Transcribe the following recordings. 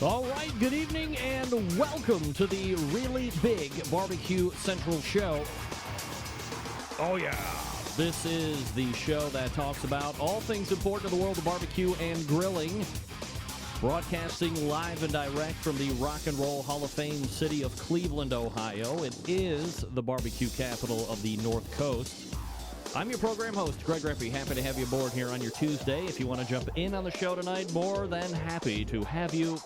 All right, good evening and welcome to the really big Barbecue Central show. Oh, yeah. This is the show that talks about all things important to the world of barbecue and grilling. Broadcasting live and direct from the Rock and Roll Hall of Fame city of Cleveland, Ohio. It is the barbecue capital of the North Coast. I'm your program host, Greg Rempe. Happy to have you aboard here on your Tuesday. If you want to jump in on the show tonight, more than happy to have you.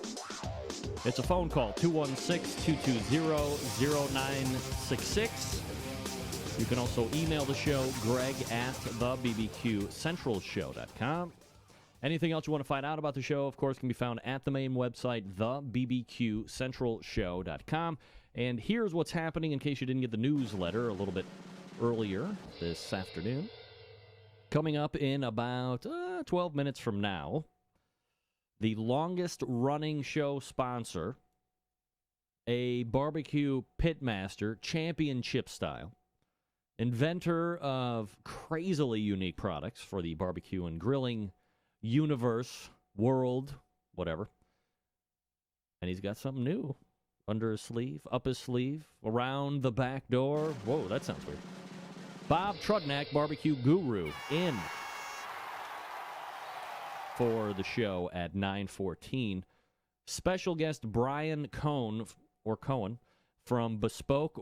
It's a phone call, 216-220-0966. You can also email the show, greg at thebbqcentralshow.com. Anything else you want to find out about the show, of course, can be found at the main website, thebbqcentralshow.com. And here's what's happening in case you didn't get the newsletter a little bit earlier this afternoon. Coming up in about 12 minutes from now, the longest-running show sponsor, a barbecue pitmaster, championship style, inventor of crazily unique products for the barbecue and grilling universe, world, whatever. And he's got something new under his sleeve, up his sleeve, around the back door. Whoa, that sounds weird. Bob Trudnak, BBQ Guru, in for the show at 9:14. Special guest Brian Cohen from Bespoke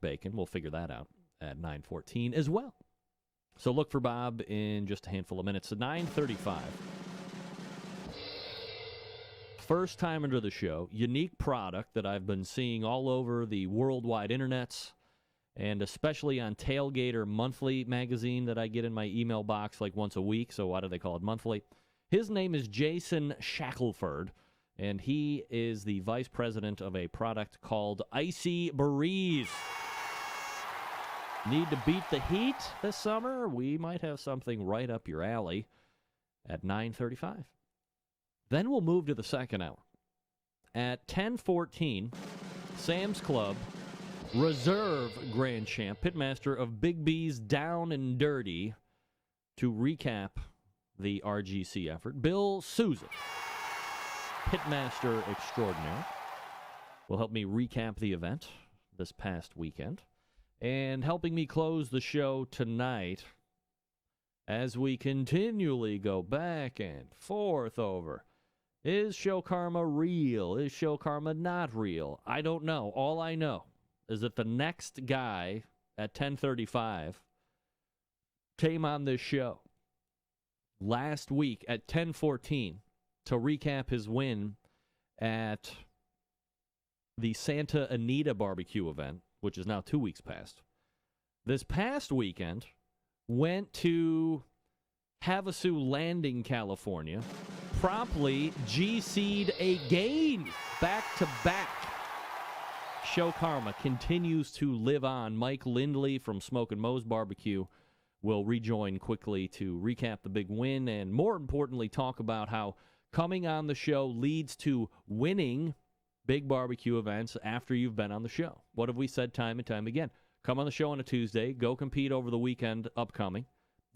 Bacon. We'll figure that out at 9:14 as well. So look for Bob in just a handful of minutes. At 9:35. First time into the show, unique product that I've been seeing all over the worldwide internets, and especially on Tailgater Monthly magazine that I get in my email box like once a week, so why do they call it monthly? His name is Jason Shackelford, and he is the vice president of a product called IcyBreeze. Need to beat the heat this summer? We might have something right up your alley at 9:35. Then we'll move to the second hour. At 10:14, Sam's Club Reserve Grand Champ, pitmaster of Big B's Down and Dirty, to recap the RGC effort, Bill Souza, pitmaster extraordinaire, will help me recap the event this past weekend. And helping me close the show tonight, as we continually go back and forth over, is show karma real? Is show karma not real? I don't know. All I know is that the next guy at 10:35 came on this show last week at 10:14 to recap his win at the Santa Anita barbecue event, which is now 2 weeks past. This past weekend, went to Havasu Landing, California, promptly GC'd again, back-to-back. Show karma continues to live on. Mike Lindley from Smokin Barbecue will rejoin quickly to recap the big win and, more importantly, talk about how coming on the show leads to winning big barbecue events after you've been on the show. What have we said time and time again? Come on the show on a Tuesday, go compete over the weekend upcoming.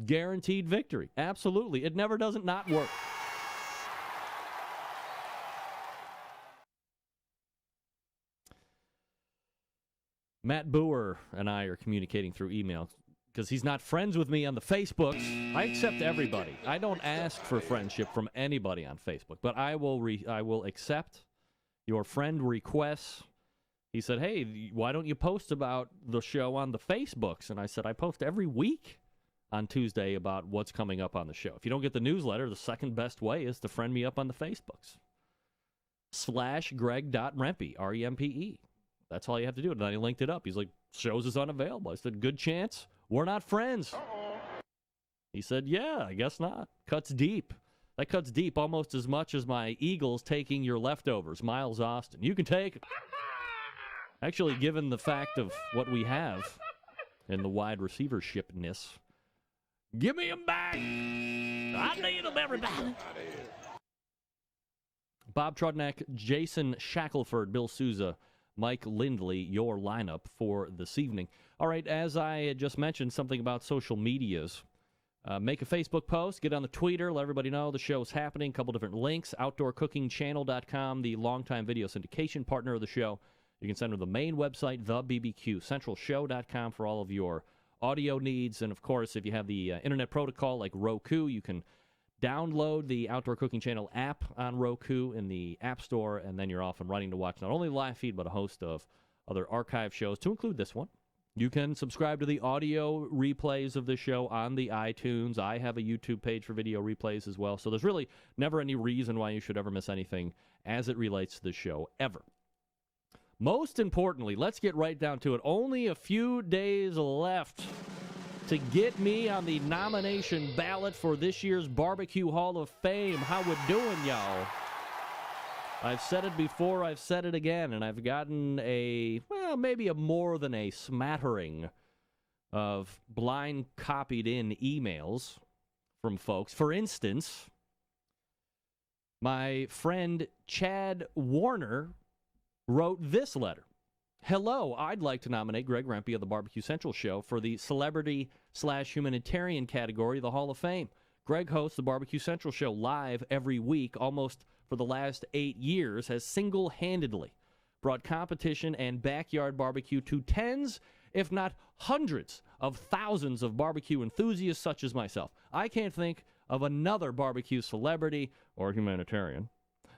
Guaranteed victory. Absolutely. It never doesn't not work. Matt Boer and I are communicating through email because he's not friends with me on the Facebooks. I accept everybody. I don't ask for friendship from anybody on Facebook, but I will accept your friend requests. He said, hey, why don't you post about the show on the Facebooks? And I said, I post every week on Tuesday about what's coming up on the show. If you don't get the newsletter, the second best way is to friend me up on the Facebooks. /Greg.Rempe, R-E-M-P-E. That's all you have to do. And then he linked it up. He's like, shows is unavailable. I said, good chance. We're not friends. He said, yeah, I guess not. Cuts deep. That cuts deep almost as much as my Eagles taking your leftovers. Miles Austin. You can take it. Actually, given the fact of what we have in the wide receivershipness, give me them back. I need them, everybody. Bob Trudnak, Jason Shackelford, Bill Souza, Mike Lindley, your lineup for this evening. All right, as I had just mentioned, something about social medias. Make a Facebook post, get on the Twitter, let everybody know the show is happening. A couple different links, outdoorcookingchannel.com, the longtime video syndication partner of the show. You can send them to the main website, thebbqcentralshow.com, for all of your audio needs. And, of course, if you have the internet protocol like Roku, you can download the Outdoor Cooking Channel app on Roku in the App Store, and then you're off and running to watch not only the live feed, but a host of other archive shows, to include this one. You can subscribe to the audio replays of the show on the iTunes. I have a YouTube page for video replays as well. So there's really never any reason why you should ever miss anything as it relates to the show, ever. Most importantly, let's get right down to it. Only a few days left to get me on the nomination ballot for this year's Barbecue Hall of Fame. How we doing, y'all? I've said it before, I've said it again, and I've gotten maybe a more than a smattering of blind copied in emails from folks. For instance, my friend Chad Warner wrote this letter. Hello, I'd like to nominate Greg Rempe of the Barbecue Central Show for the celebrity/humanitarian category of the Hall of Fame. Greg hosts the Barbecue Central Show live every week, almost for the last 8 years, has single-handedly brought competition and backyard barbecue to tens, if not hundreds, of thousands of barbecue enthusiasts such as myself. I can't think of another barbecue celebrity or humanitarian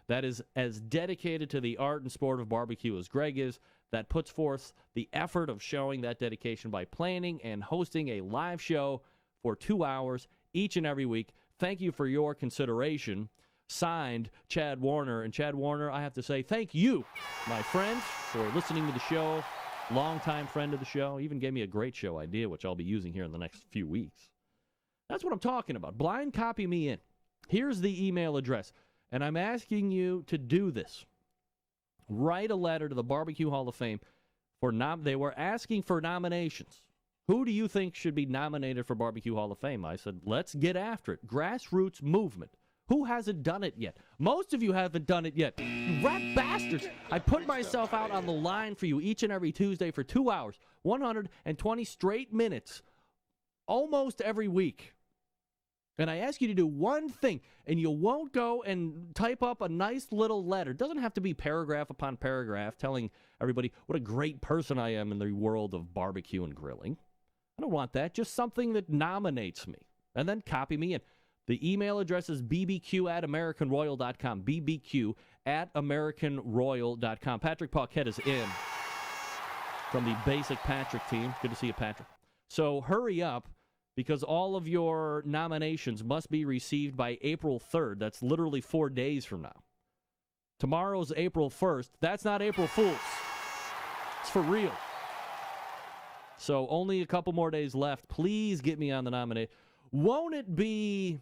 that is as dedicated to the art and sport of barbecue as Greg is, that puts forth the effort of showing that dedication by planning and hosting a live show for 2 hours each and every week. Thank you for your consideration. Signed, Chad Warner. And Chad Warner, I have to say thank you, my friend, for listening to the show. Longtime friend of the show. Even gave me a great show idea, which I'll be using here in the next few weeks. That's what I'm talking about. Blind copy me in. Here's the email address. And I'm asking you to do this. Write a letter to the Barbecue Hall of Fame. They were asking for nominations. Who do you think should be nominated for Barbecue Hall of Fame? I said, let's get after it. Grassroots movement. Who hasn't done it yet? Most of you haven't done it yet. You rat bastards. I put myself out on the line for you each and every Tuesday for 2 hours, 120 straight minutes, almost every week. And I ask you to do one thing, and you won't go and type up a nice little letter. It doesn't have to be paragraph upon paragraph telling everybody what a great person I am in the world of barbecue and grilling. I don't want that. Just something that nominates me. And then copy me in. The email address is bbq@americanroyal.com. bbq@americanroyal.com. Patrick Paquette is in from the Basic Patrick team. Good to see you, Patrick. So hurry up, because all of your nominations must be received by April 3rd. That's literally 4 days from now. Tomorrow's April 1st. That's not April Fool's. It's for real. So only a couple more days left. Please get me on the nomination. Won't it be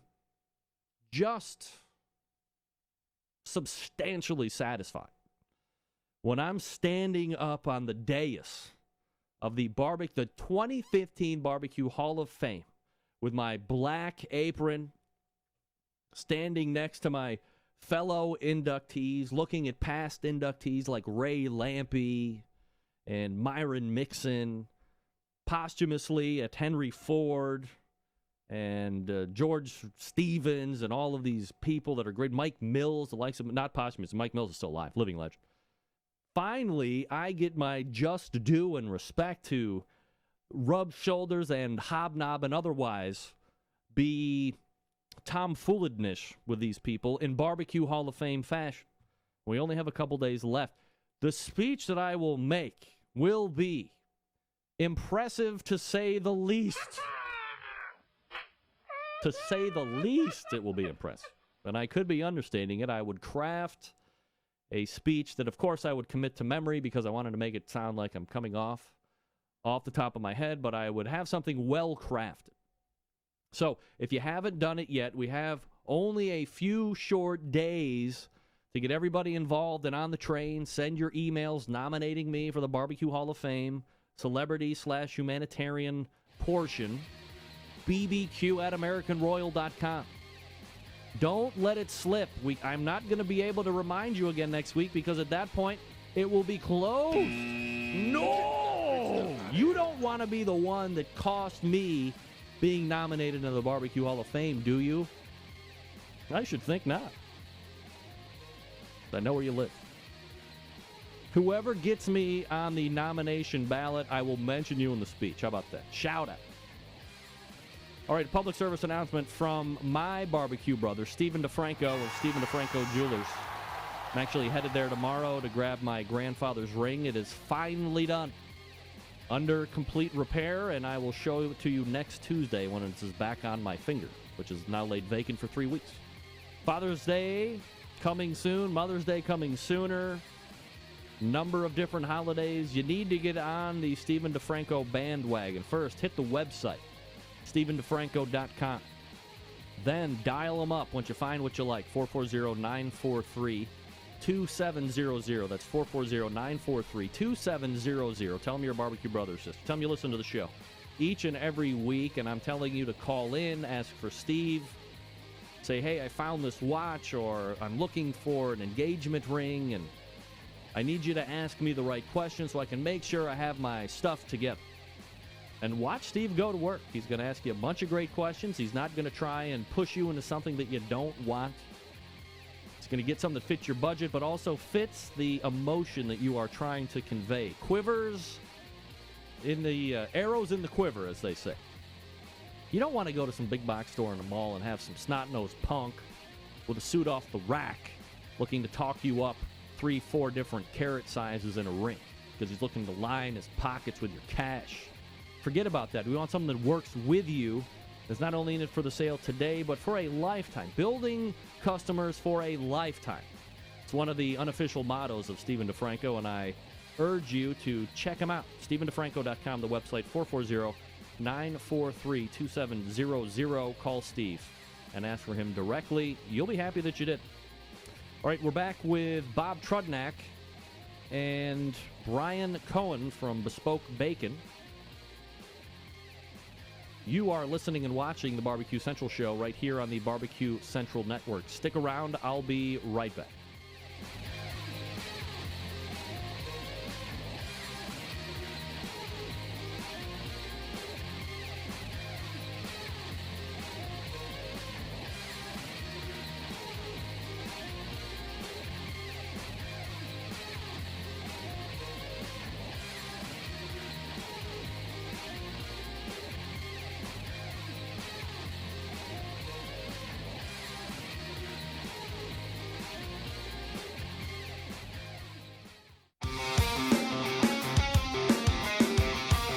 just substantially satisfying when I'm standing up on the dais of the 2015 Barbecue Hall of Fame with my black apron, standing next to my fellow inductees, looking at past inductees like Ray Lampe and Myron Mixon, posthumously at Henry Ford and George Stevens and all of these people that are great. Mike Mills, the likes of, not posthumous, Mike Mills is still alive, living legend. Finally, I get my just due and respect to rub shoulders and hobnob and otherwise be tomfoolednish with these people in Barbecue Hall of Fame fashion. We only have a couple days left. The speech that I will make will be impressive, to say the least. To say the least, it will be impressive. And I could be understating it. I would craft a speech that, of course, I would commit to memory because I wanted to make it sound like I'm coming off the top of my head, but I would have something well-crafted. So, if you haven't done it yet, we have only a few short days to get everybody involved and on the train. Send your emails nominating me for the Barbecue Hall of Fame, celebrity/humanitarian portion, bbq@americanroyal.com. Don't let it slip. I'm not going to be able to remind you again next week because at that point, it will be closed. No! You don't want to be the one that cost me being nominated into the Barbecue Hall of Fame, do you? I should think not. I know where you live. Whoever gets me on the nomination ballot, I will mention you in the speech. How about that? Shout out. All right, public service announcement from my barbecue brother, Stephen DeFranco of Stephen DeFranco Jewelers. I'm actually headed there tomorrow to grab my grandfather's ring. It is finally done. Under complete repair, and I will show it to you next Tuesday when it's back on my finger, which is now laid vacant for 3 weeks. Father's Day coming soon. Mother's Day coming sooner. Number of different holidays. You need to get on the Stephen DeFranco bandwagon. First, hit the website, StephenDeFranco.com. Then dial them up once you find what you like. 440-943-2700. That's 440-943-2700. Tell them you're a Barbecue Brothers sister. Tell them you listen to the show each and every week, and I'm telling you to call in, ask for Steve. Say, hey, I found this watch, or I'm looking for an engagement ring, and I need you to ask me the right questions so I can make sure I have my stuff together. And watch Steve go to work. He's going to ask you a bunch of great questions. He's not going to try and push you into something that you don't want. He's going to get something that fits your budget, but also fits the emotion that you are trying to convey. Quivers in the arrows in the quiver, as they say. You don't want to go to some big box store in the mall and have some snot-nosed punk with a suit off the rack looking to talk you up 3-4 different carat sizes in a ring because he's looking to line his pockets with your cash. Forget about that. We want something that works with you. That's not only in it for the sale today, but for a lifetime. Building customers for a lifetime. It's one of the unofficial mottos of Stephen DeFranco, and I urge you to check him out. StephenDeFranco.com, the website, 440-943-2700. Call Steve and ask for him directly. You'll be happy that you did. All right, we're back with Bob Trudnak and Brian Cohen from Bespoke Bacon. You are listening and watching the Barbecue Central show right here on the Barbecue Central Network. Stick around. I'll be right back.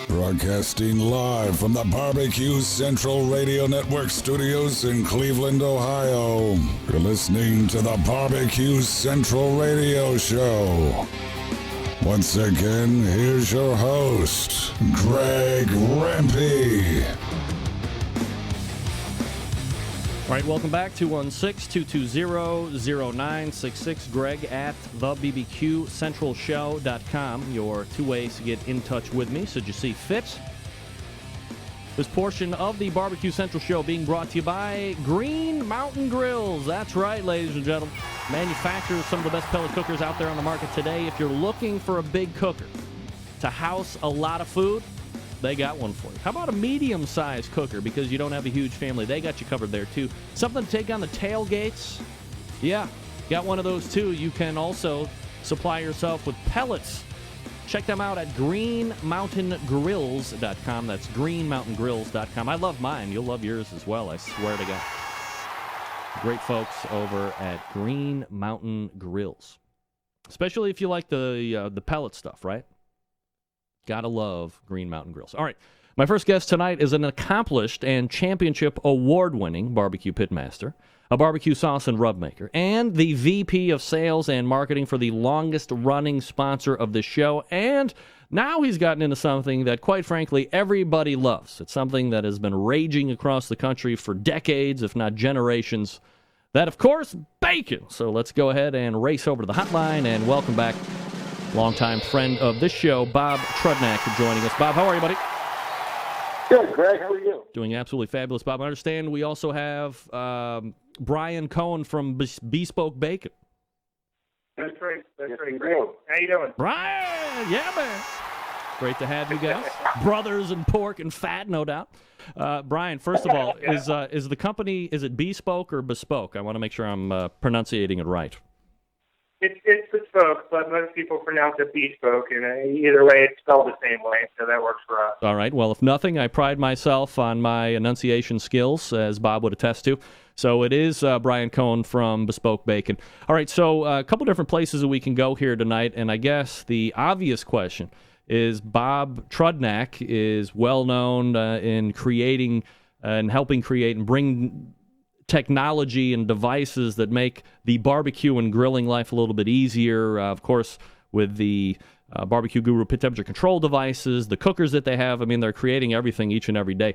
Broadcasting live from the Barbecue Central Radio Network studios in Cleveland, Ohio. You're listening to the Barbecue Central Radio Show. Once again, here's your host, Greg Rempe. All right, welcome back. 216-220-0966. Greg at thebbqcentralshow.com. Your two ways to get in touch with me, should you see fit. This portion of the Barbecue Central Show being brought to you by Green Mountain Grills. That's right, ladies and gentlemen. Manufacturers some of the best pellet cookers out there on the market today. If you're looking for a big cooker to house a lot of food, they got one for you. How about a medium-sized cooker because you don't have a huge family? They got you covered there, too. Something to take on the tailgates? Yeah, got one of those, too. You can also supply yourself with pellets. Check them out at greenmountaingrills.com. That's greenmountaingrills.com. I love mine. You'll love yours as well, I swear to God. Great folks over at Green Mountain Grills. Especially if you like the pellet stuff, right? Gotta love Green Mountain Grills. All right, my first guest tonight is an accomplished and championship award-winning barbecue pitmaster, a barbecue sauce and rub maker, and the VP of Sales and Marketing for the longest-running sponsor of this show. And now he's gotten into something that, quite frankly, everybody loves. It's something that has been raging across the country for decades, if not generations. That, of course, bacon. So let's go ahead and race over to the hotline and welcome back longtime friend of this show, Bob Trudnak, joining us. Bob, how are you, buddy? Good, Greg. How are you? Doing absolutely fabulous, Bob. I understand we also have Brian Cohen from Bespoke Bacon. That's right. That's right, Greg. How you doing? Brian! Yeah, man. Great to have you guys. Brothers in pork and fat, no doubt. Brian, first of all, is the company, is it Bespoke or Bespoke? I want to make sure I'm pronunciating it right. It's Bespoke, but most people pronounce it Bespoke, and either way, it's spelled the same way, so that works for us. All right. Well, if nothing, I pride myself on my enunciation skills, as Bob would attest to. So it is Brian Cohn from Bespoke Bacon. All right, so a couple different places that we can go here tonight, and I guess the obvious question is Bob Trudnak is well known in creating and helping create and bring technology and devices that make the barbecue and grilling life a little bit easier. Of course, with the BBQ Guru pit temperature control devices, the cookers that they have. I mean, they're creating everything each and every day.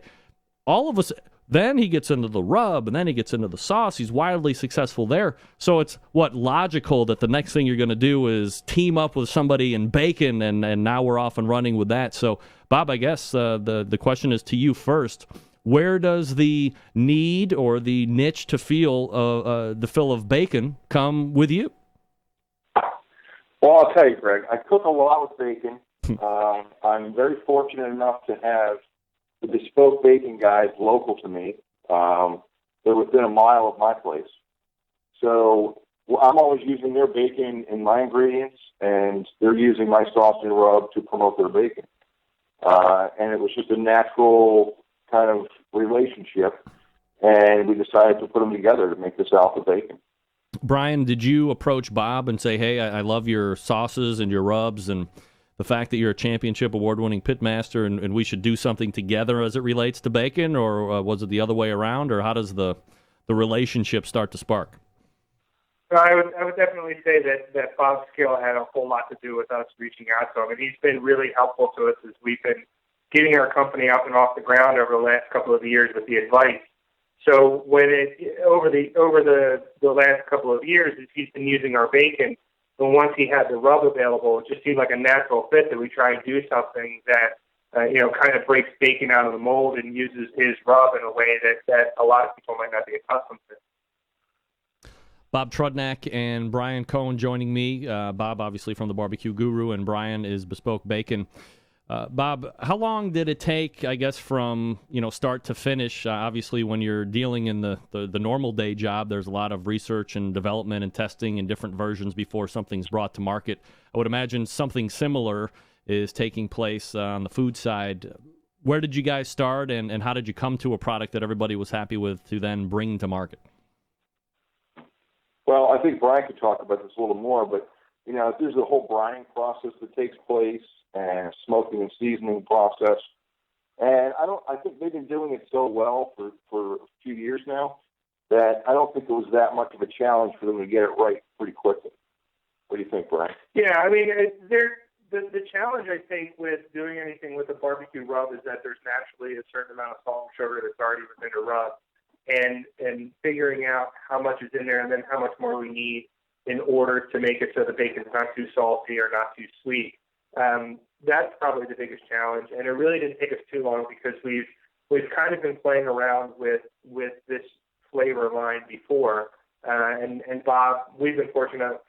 All of us. Then he gets into the rub, and then he gets into the sauce. He's wildly successful there. So it's logical that the next thing you're going to do is team up with somebody in bacon, and now we're off and running with that. So, Bob, I guess the question is to you first. Where does the need or the niche to feel the fill of bacon come with you? Well, I'll tell you, Greg, I cook a lot with bacon. I'm very fortunate enough to have the Bespoke Bacon guys local to me. They're within a mile of my place. So I'm always using their bacon in my ingredients, and they're using my sauce and rub to promote their bacon. And it was just a natural kind of relationship, and we decided to put them together to make this Alpha Bacon. Brian, did you approach Bob and say, hey, I love your sauces and your rubs and the fact that you're a championship award-winning pitmaster and we should do something together as it relates to bacon, or was it the other way around, or how does the relationship start to spark? I would definitely say that Bob's skill had a whole lot to do with us reaching out to him, and he's been really helpful to us as we've been getting our company up and off the ground over the last couple of years with the advice. So when over the last couple of years, as he's been using our bacon, and once he had the rub available, it just seemed like a natural fit that we try and do something that kind of breaks bacon out of the mold and uses his rub in a way that a lot of people might not be accustomed to. Bob Trudnak and Brian Cohn joining me. Bob, obviously, from the BBQ Guru, and Brian is Bespoke Bacon. Bob, how long did it take, I guess, from start to finish? Obviously, when you're dealing in the normal day job, there's a lot of research and development and testing and different versions before something's brought to market. I would imagine something similar is taking place on the food side. Where did you guys start, and how did you come to a product that everybody was happy with to then bring to market? Well, I think Brian could talk about this a little more, but there's a whole brining process that takes place and smoking and seasoning process. And I think they've been doing it so well for a few years now that I don't think it was that much of a challenge for them to get it right pretty quickly. What do you think, Brian? Yeah, I mean, the challenge, I think, with doing anything with a barbecue rub is that there's naturally a certain amount of salt and sugar that's already within a rub. And figuring out how much is in there and then how much more we need in order to make it so the bacon's not too salty or not too sweet. That's probably the biggest challenge, and it really didn't take us too long because we've kind of been playing around with this flavor line before, and Bob, we've been fortunate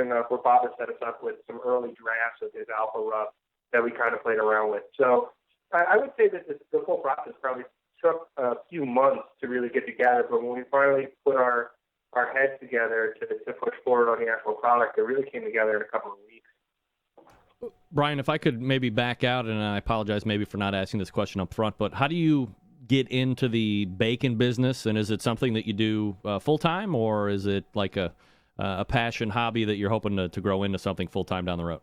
enough where Bob has set us up with some early drafts of his Alpha Rub that we kind of played around with. So I would say that the whole process probably took a few months to really get together, but when we finally put our heads together to push forward on the actual product, it really came together in a couple of weeks. Brian, if I could maybe back out, and I apologize maybe for not asking this question up front, but how do you get into the bacon business, and is it something that you do full-time, or is it like a passion hobby that you're hoping to grow into something full-time down the road?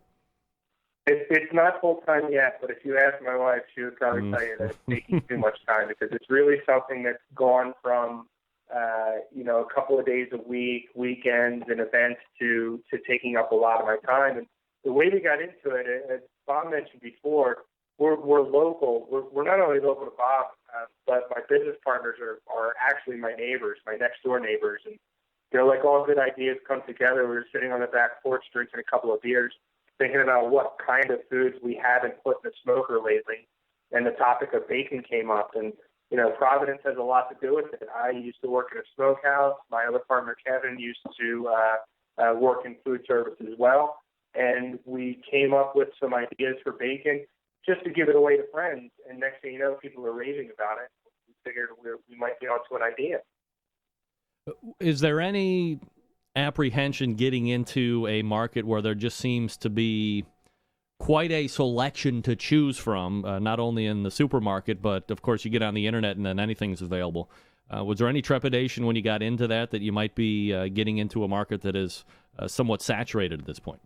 It's not full-time yet, but if you ask my wife, she would probably tell you that it's taking too much time because it's really something that's gone from a couple of days a week, weekends, and events to taking up a lot of my time. And the way we got into it, as Bob mentioned before, we're local. We're not only local to Bob, but my business partners are actually my neighbors, my next-door neighbors. And like all good ideas come together. We were sitting on the back porch drinking a couple of beers, thinking about what kind of foods we haven't put in the smoker lately. And the topic of bacon came up. And Providence has a lot to do with it. I used to work in a smokehouse. My other partner, Kevin, used to work in food service as well. and we came up with some ideas for bacon just to give it away to friends. And next thing you know, people are raving about it. We figured we might be onto an idea. Is there any apprehension getting into a market where there just seems to be quite a selection to choose from, not only in the supermarket, but, of course, you get on the internet and then anything's available? Was there any trepidation when you got into that you might be getting into a market that is somewhat saturated at this point?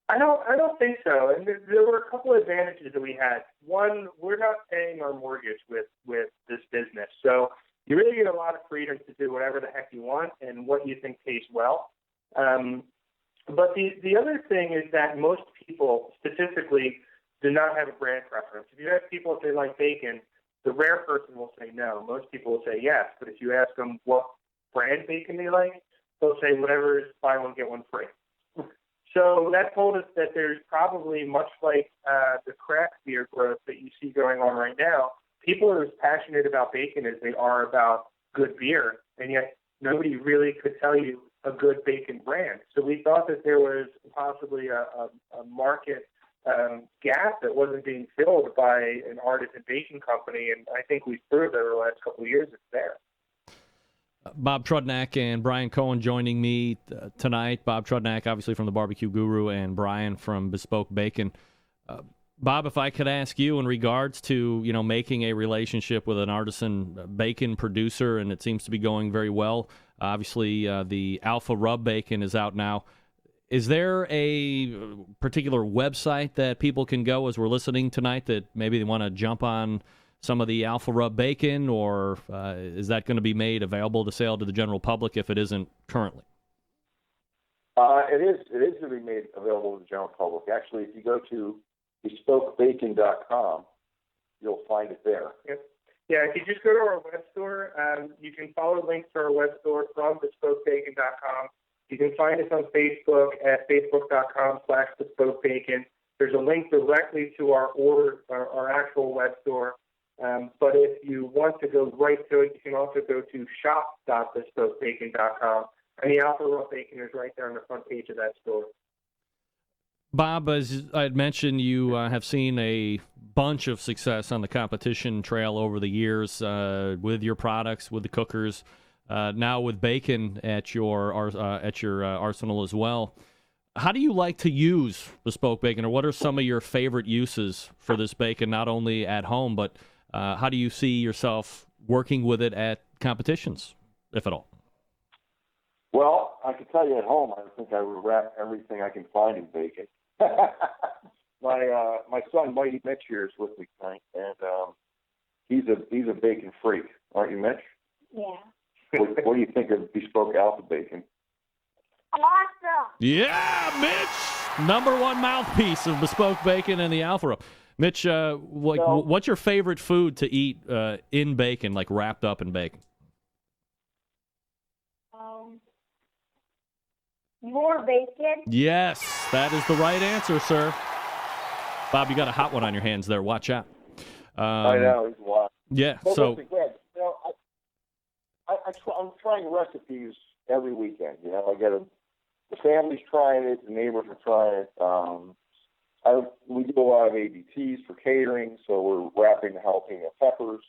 I don't think so. And there were a couple of advantages that we had. One, we're not paying our mortgage with this business. So you really get a lot of freedom to do whatever the heck you want and what you think tastes well. But the other thing is that most people statistically do not have a brand preference. If you ask people if they like bacon, the rare person will say no. Most people will say yes. But if you ask them what brand bacon they like, they'll say whatever is buy one, get one free. So that told us that there's probably, much like the craft beer growth that you see going on right now, people are as passionate about bacon as they are about good beer, and yet nobody really could tell you a good bacon brand. So we thought that there was possibly a market gap that wasn't being filled by an artisan bacon company, and I think we've proved over the last couple of years it's there. Bob Trudnak and Brian Cohen joining me tonight. Bob Trudnak, obviously from the BBQ Guru, and Brian from Bespoke Bacon. Bob, if I could ask you in regards to making a relationship with an artisan bacon producer, and it seems to be going very well. Obviously, the Alpha Rub bacon is out now. Is there a particular website that people can go as we're listening tonight that maybe they want to jump on some of the Alpha Rub bacon, or is that going to be made available to sale to the general public if it isn't currently? It is going to be made available to the general public. Actually, if you go to bespokebacon.com, you'll find it there. Yep. Yeah, if you just go to our web store, you can follow links to our web store from bespokebacon.com. You can find us on Facebook at facebook.com/bespokebacon. There's a link directly to our actual web store. But if you want to go right to it, you can also go to shop.bespokebacon.com. And the Alpha Rub bacon is right there on the front page of that store. Bob, as I had mentioned, you have seen a bunch of success on the competition trail over the years with your products, with the cookers, now with bacon at your arsenal as well. How do you like to use Bespoke Bacon, or what are some of your favorite uses for this bacon, not only at home, but how do you see yourself working with it at competitions, if at all? Well, I can tell you at home, I think I would wrap everything I can find in bacon. My son Mighty Mitch here is with me tonight, and he's a bacon freak, aren't you, Mitch? Yeah. What do you think of Bespoke Alpha Bacon? Awesome. Yeah, Mitch, number one mouthpiece of Bespoke Bacon and the Alpha Rub. Mitch, what's your favorite food to eat in bacon, like wrapped up in bacon? More bacon. Yes, that is the right answer, sir. Bob, you got a hot one on your hands there. Watch out. I know, he's wild. Yeah, But so... listen, Greg, I'm trying recipes every weekend. The family's trying it, the neighbors are trying it. We do a lot of ABTs for catering, so we're wrapping the jalapeno peppers.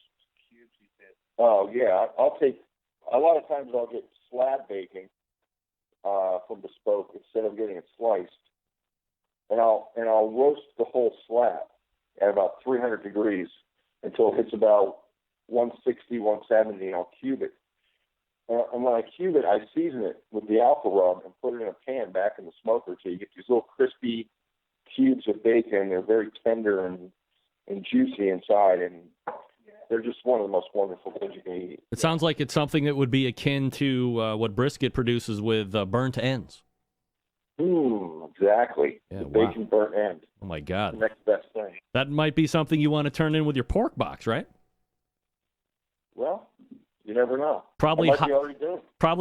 Oh yeah, I'll take. A lot of times I'll get slab bacon from Bespoke instead of getting it sliced, and I'll roast the whole slab at about 300 degrees until it hits about 160, 170, and I'll cube it. And when I cube it, I season it with the Alpha Rub and put it in a pan back in the smoker so you get these little crispy cubes of bacon. They're very tender and juicy inside, and they're just one of the most wonderful things you can eat. It sounds like it's something that would be akin to what brisket produces with burnt ends. Exactly. Yeah, the bacon burnt end. Oh, my God. The next best thing. That might be something you want to turn in with your pork box, right? Well, you never know. Probably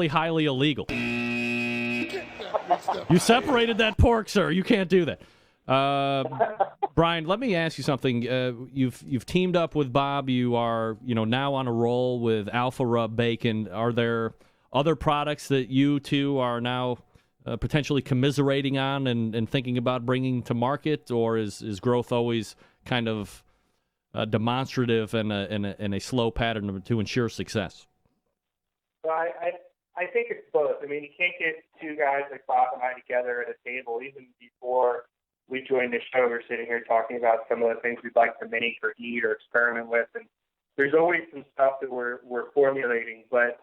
highly illegal. You separated that pork, sir. You can't do that. Brian, let me ask you something. You've teamed up with Bob. You are now on a roll with Alpha Rub Bacon. Are there other products that you two are now potentially commiserating on and thinking about bringing to market, or is growth always kind of demonstrative and a slow pattern to ensure success? So I think it's both. I mean, you can't get two guys like Bob and I together at a table. Even before we joined the show, we're sitting here talking about some of the things we'd like to make or eat or experiment with. And there's always some stuff that we're formulating. But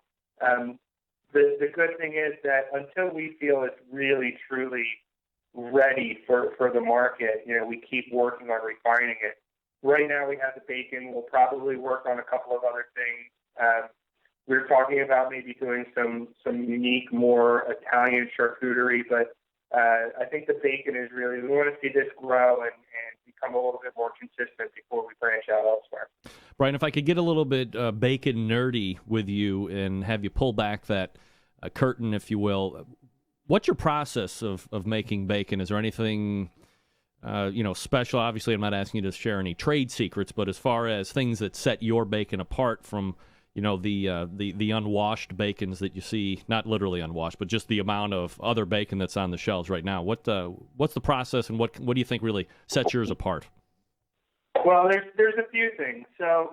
the good thing is that until we feel it's really, truly ready for the market, we keep working on refining it. Right now we have the bacon. We'll probably work on a couple of other things. We're talking about maybe doing some unique, more Italian charcuterie, but I think the bacon is really, we want to see this grow and become a little bit more consistent before we branch out elsewhere. Brian, if I could get a little bit bacon nerdy with you and have you pull back that curtain, if you will, what's your process of making bacon? Is there anything special? Obviously, I'm not asking you to share any trade secrets, but as far as things that set your bacon apart from the unwashed bacons that you see, not literally unwashed, but just the amount of other bacon that's on the shelves right now. What's the process, and what do you think really sets yours apart? Well, there's a few things. So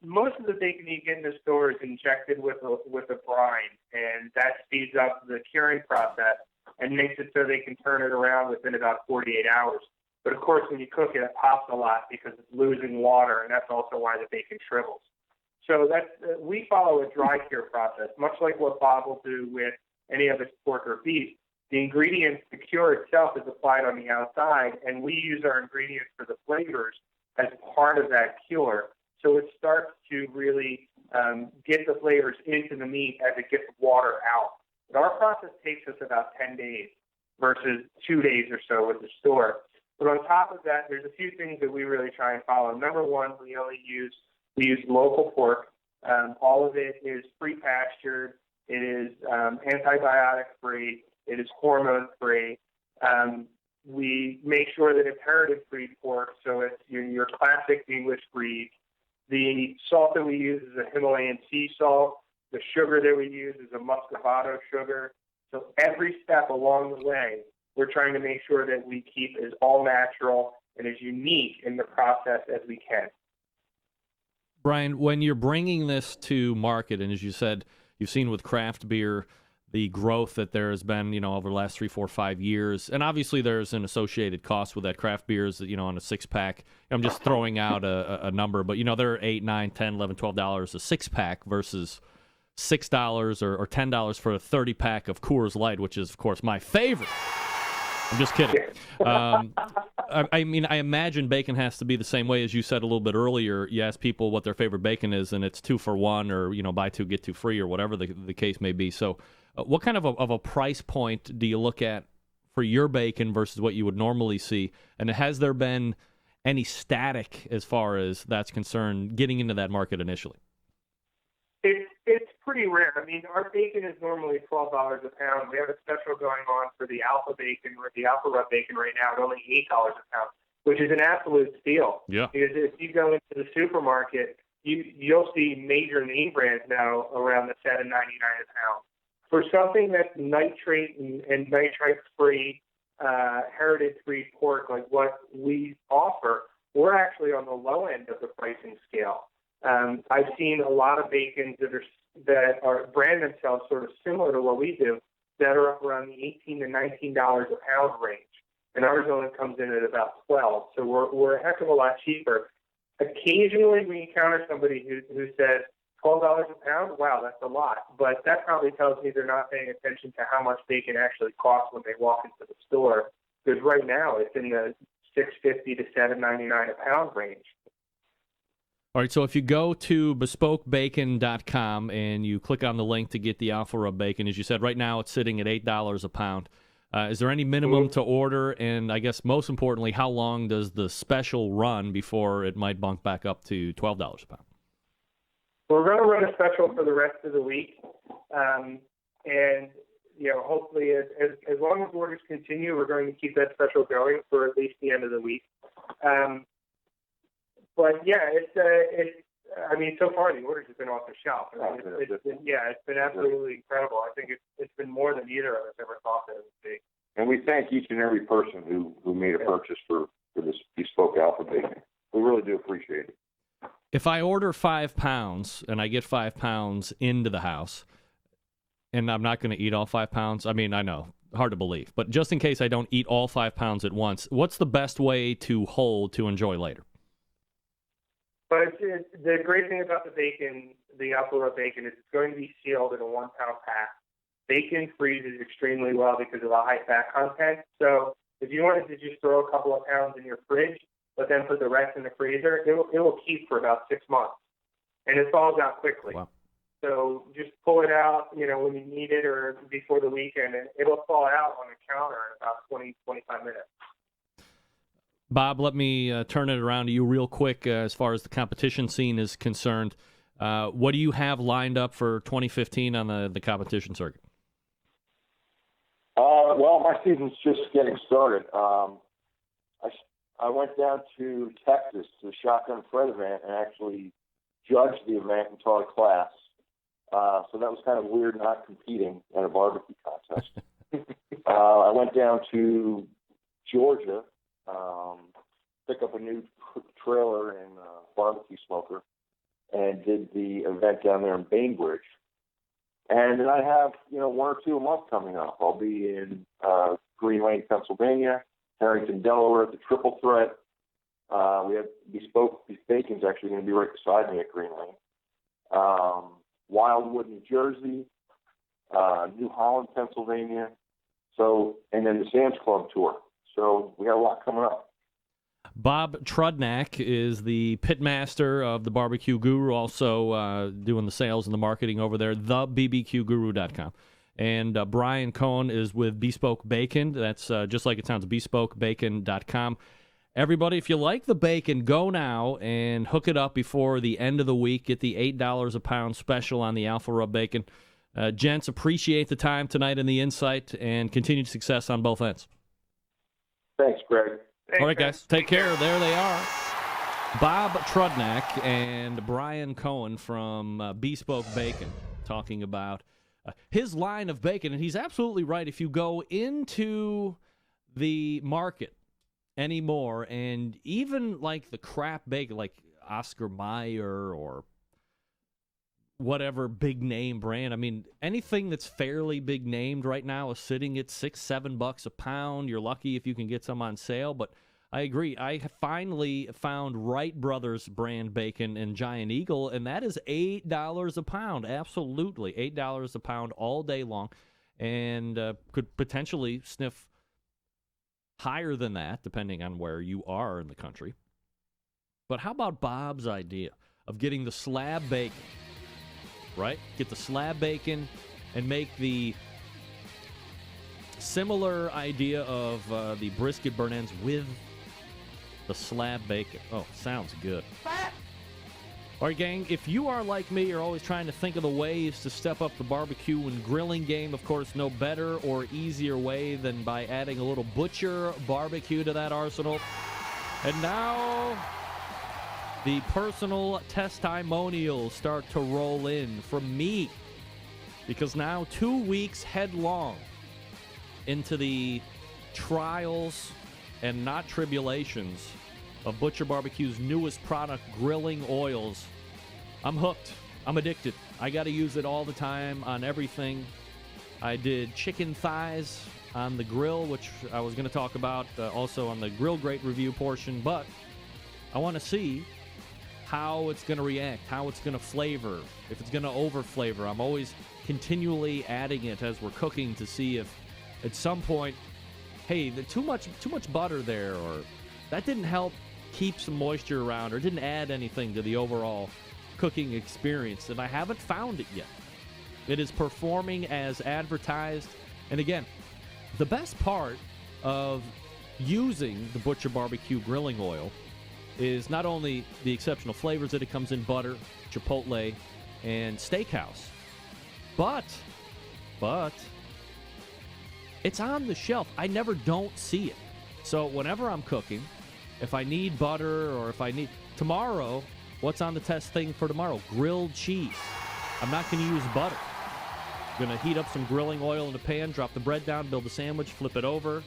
most of the bacon you get in the store is injected with a brine, and that speeds up the curing process and makes it so they can turn it around within about 48 hours. But of course, when you cook it, it pops a lot because it's losing water, and that's also why the bacon shrivels. So we follow a dry cure process, much like what Bob will do with any of his pork or beef. The ingredients, the cure itself is applied on the outside, and we use our ingredients for the flavors as part of that cure. So it starts to really get the flavors into the meat as it gets water out. But our process takes us about 10 days versus 2 days or so with the store. But on top of that, there's a few things that we really try and follow. Number one, we use local pork. All of it is pre-pastured. It is antibiotic-free. It is hormone-free. We make sure that it's heritage-free pork, so it's your classic English breed. The salt that we use is a Himalayan sea salt. The sugar that we use is a muscovado sugar. So every step along the way, we're trying to make sure that we keep as all natural and as unique in the process as we can. Brian, when you're bringing this to market, and as you said, you've seen with craft beer the growth that there has been, over the last 3, 4, 5 years, and obviously there's an associated cost with that. Craft beers, on a six-pack, I'm just throwing out a number, but, they're $8, $9, $10, $11, $12 a six-pack versus $6 or $10 for a 30-pack of Coors Light, which is, of course, my favorite. I'm just kidding. I imagine bacon has to be the same way. As you said a little bit earlier, you ask people what their favorite bacon is, and it's 2 for $1 or, buy 2, get 2 free or whatever the case may be. So what kind of a price point do you look at for your bacon versus what you would normally see? And has there been any static as far as that's concerned getting into that market initially? It's pretty rare. I mean, our bacon is normally $12 a pound. We have a special going on for the Alpha bacon or the Alpha Rub bacon right now at only $8 a pound, which is an absolute steal. Yeah. Because if you go into the supermarket, you'll see major name brands now around the $7.99 a pound. For something that's nitrate and nitrite-free, heritage-free pork like what we offer, we're actually on the low end of the pricing scale. I've seen a lot of bacons that are brand themselves sort of similar to what we do that are up around the $18 to $19 a pound range, and ours only comes in at about $12. So we're a heck of a lot cheaper. Occasionally, we encounter somebody who says $12 a pound. Wow, that's a lot. But that probably tells me they're not paying attention to how much bacon actually costs when they walk into the store. Because right now, it's in the $6.50 to $7.99 a pound range. All right, so if you go to bespokebacon.com and you click on the link to get the Alpha Rub bacon, as you said, right now it's sitting at $8 a pound. Is there any minimum to order? And I guess most importantly, how long does the special run before it might bump back up to $12 a pound? We're going to run a special for the rest of the week. Hopefully as long as orders continue, we're going to keep that special going for at least the end of the week. But yeah, it's I mean, so far the orders have been off the shelf. I mean, it's been absolutely incredible. I think it's been more than either of us ever thought that it would be. And we thank each and every person who made a purchase for this bespoke alpha bacon. We really do appreciate it. If I order 5 pounds and I get 5 pounds into the house, and I'm not going to eat all 5 pounds, I mean, I know, hard to believe, but just in case I don't eat all 5 pounds at once, what's the best way to hold to enjoy later? But the great thing about the bacon, the alpha rub bacon, is it's going to be sealed in a 1 pound pack. Bacon freezes extremely well because of the high fat content. So if you wanted to just throw a couple of pounds in your fridge, but then put the rest in the freezer, it will keep for about 6 months, and it thaws out quickly. Wow. So just pull it out, when you need it or before the weekend, and it'll thaw out on the counter in about 20, 25 minutes. Bob, let me turn it around to you real quick as far as the competition scene is concerned. What do you have lined up for 2015 on the competition circuit? Well, my season's just getting started. I went down to Texas to the Shackelford event and actually judged the event and taught a class. So that was kind of weird not competing at a barbecue contest. I went down to Georgia, pick up a new trailer and barbecue smoker, and did the event down there in Bainbridge. And then I have, 1 or 2 a month coming up. I'll be in Green Lane, Pennsylvania, Harrington, Delaware at the Triple Threat. We have Bespoke Bacon's actually going to be right beside me at Green Lane. Wildwood, New Jersey, New Holland, Pennsylvania. So, and then the Sam's Club tour. So we got a lot coming up. Bob Trudnak is the pitmaster of the BBQ Guru, also doing the sales and the marketing over there, thebbqguru.com. And Brian Cohen is with Bespoke Bacon. That's just like it sounds, bespokebacon.com. Everybody, if you like the bacon, go now and hook it up before the end of the week. Get the $8 a pound special on the Alpha Rub Bacon. Gents, appreciate the time tonight and the insight, and continued success on both ends. Thanks, Greg. All right, guys. Take care. There they are. Bob Trudnak and Brian Cohen from Bespoke Bacon talking about his line of bacon. And he's absolutely right. If you go into the market anymore, and even like the crap bacon, like Oscar Mayer or whatever big name brand, I mean, anything that's fairly big named right now is sitting at $6-7 a pound. You're lucky if you can get some on sale, but I agree. I finally found Wright Brothers brand bacon in Giant Eagle, and that is $8 a pound. Absolutely, $8 a pound all day long, and could potentially sniff higher than that, depending on where you are in the country. But how about Bob's idea of getting the slab bacon, right? Get the slab bacon and make the similar idea of the brisket burn ends with the slab bacon. Oh, sounds good. All right, gang, if you are like me, you're always trying to think of the ways to step up the barbecue and grilling game. Of course, no better or easier way than by adding a little Butcher barbecue to that arsenal. And now the personal testimonials start to roll in from me, because now 2 weeks headlong into the trials and not tribulations of Butcher Barbecue's newest product, grilling oils. I'm hooked. I'm addicted. I got to use it all the time on everything. I did chicken thighs on the grill, which I was going to talk about also on the Grill Great review portion, but I want to see how it's going to react, how it's going to flavor, if it's going to over-flavor. I'm always continually adding it as we're cooking to see if at some point, hey, too much butter there, or that didn't help keep some moisture around, or didn't add anything to the overall cooking experience, and I haven't found it yet. It is performing as advertised. And again, the best part of using the Butcher Barbecue grilling oil is not only the exceptional flavors that it comes in, butter, chipotle, and steakhouse, but it's on the shelf. I never don't see it. So whenever I'm cooking, if I need butter or if I need... Tomorrow, What's on the test thing for tomorrow? Grilled cheese. I'm not going to use butter. I'm going to heat up some grilling oil in the pan, drop the bread down, build a sandwich, flip it over,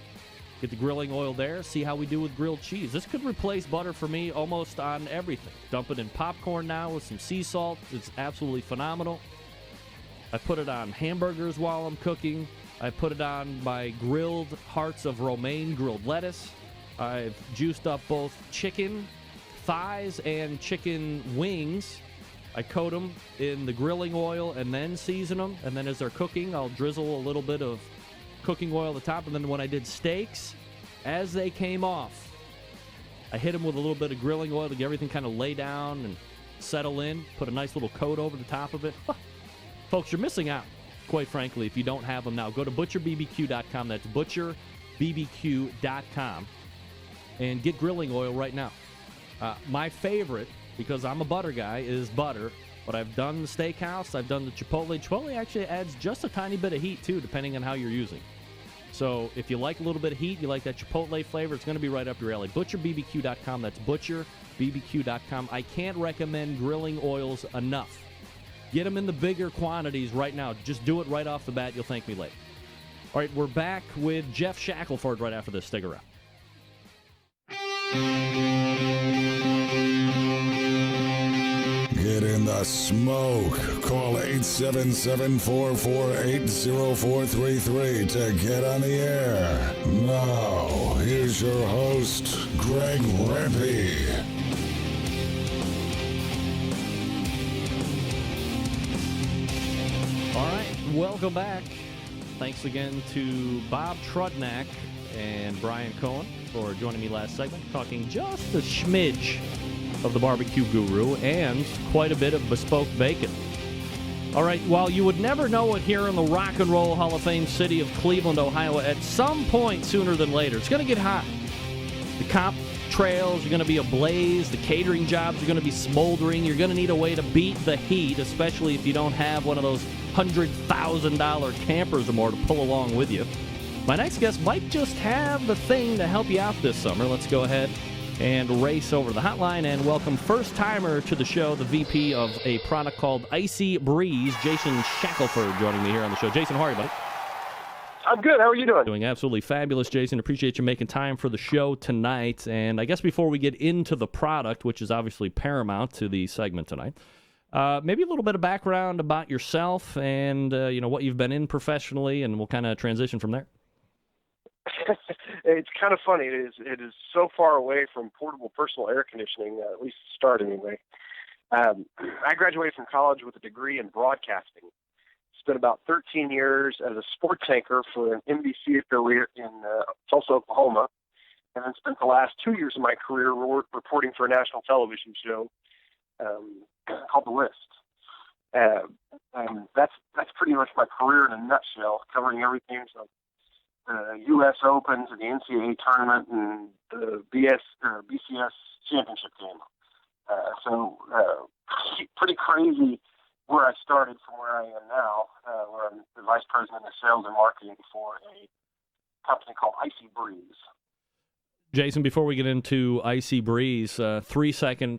get the grilling oil there, see how we do with grilled cheese. This could replace butter for me almost on everything. Dump it in popcorn now with some sea salt. It's absolutely phenomenal. I put it on hamburgers while I'm cooking. I put it on my grilled hearts of romaine grilled lettuce. I've juiced up both chicken thighs and chicken wings. I coat them in the grilling oil and then season them. And then as they're cooking, I'll drizzle a little bit of cooking oil at the top. And then when I did steaks, as they came off, I hit them with a little bit of grilling oil to get everything kind of lay down and settle in. Put a nice little coat over the top of it. Folks, you're missing out, quite frankly, if you don't have them now. Go to butcherbbq.com. That's butcherbbq.com. And get grilling oil right now. My favorite, because I'm a butter guy, is butter. But I've done the steakhouse. I've done the Chipotle. Chipotle actually adds just a tiny bit of heat, too, depending on how you're using. So if you like a little bit of heat, you like that Chipotle flavor, it's going to be right up your alley. ButcherBBQ.com. That's ButcherBBQ.com. I can't recommend grilling oils enough. Get them in the bigger quantities right now. Just do it right off the bat. You'll thank me later. All right, we're back with Jeff Shackelford right after this. Stick around. Get in the smoke. Call 877-448-0433 to get on the air. Now, here's your host, Greg Rempe. All right, welcome back. Thanks again to Bob Trudnak and Brian Cohen for joining me last segment, talking just a smidge of the BBQ Guru and quite a bit of bespoke bacon. All right, while you would never know it here in the Rock and Roll Hall of Fame city of Cleveland, Ohio, at some point sooner than later, it's going to get hot. The comp trails are going to be ablaze. The catering jobs are going to be smoldering. You're going to need a way to beat the heat, especially if you don't have one of those $100,000 campers or more to pull along with you. My next guest might just have the thing to help you out this summer. Let's go ahead and race over the hotline and welcome first-timer to the show, the VP of a product called IcyBreeze, Jason Shackelford, joining me here on the show. Jason, how are you, buddy? I'm good. How are you doing? Doing absolutely fabulous, Jason. Appreciate you making time for the show tonight. And I guess before we get into the product, which is obviously paramount to the segment tonight, maybe a little bit of background about yourself and what you've been in professionally, and we'll kind of transition from there. It's kind of funny. It is so far away from portable personal air conditioning, at least to start anyway. I graduated from college with a degree in broadcasting. Spent about 13 years as a sports anchor for an NBC affiliate in Tulsa, Oklahoma, and then spent the last 2 years of my career reporting for a national television show called The List. That's pretty much my career in a nutshell, covering everything from the U.S. Open to the NCAA tournament and the BCS championship game. So pretty crazy where I started from where I am now, where I'm the vice president of sales and marketing for a company called IcyBreeze. Jason, before we get into IcyBreeze, 3-second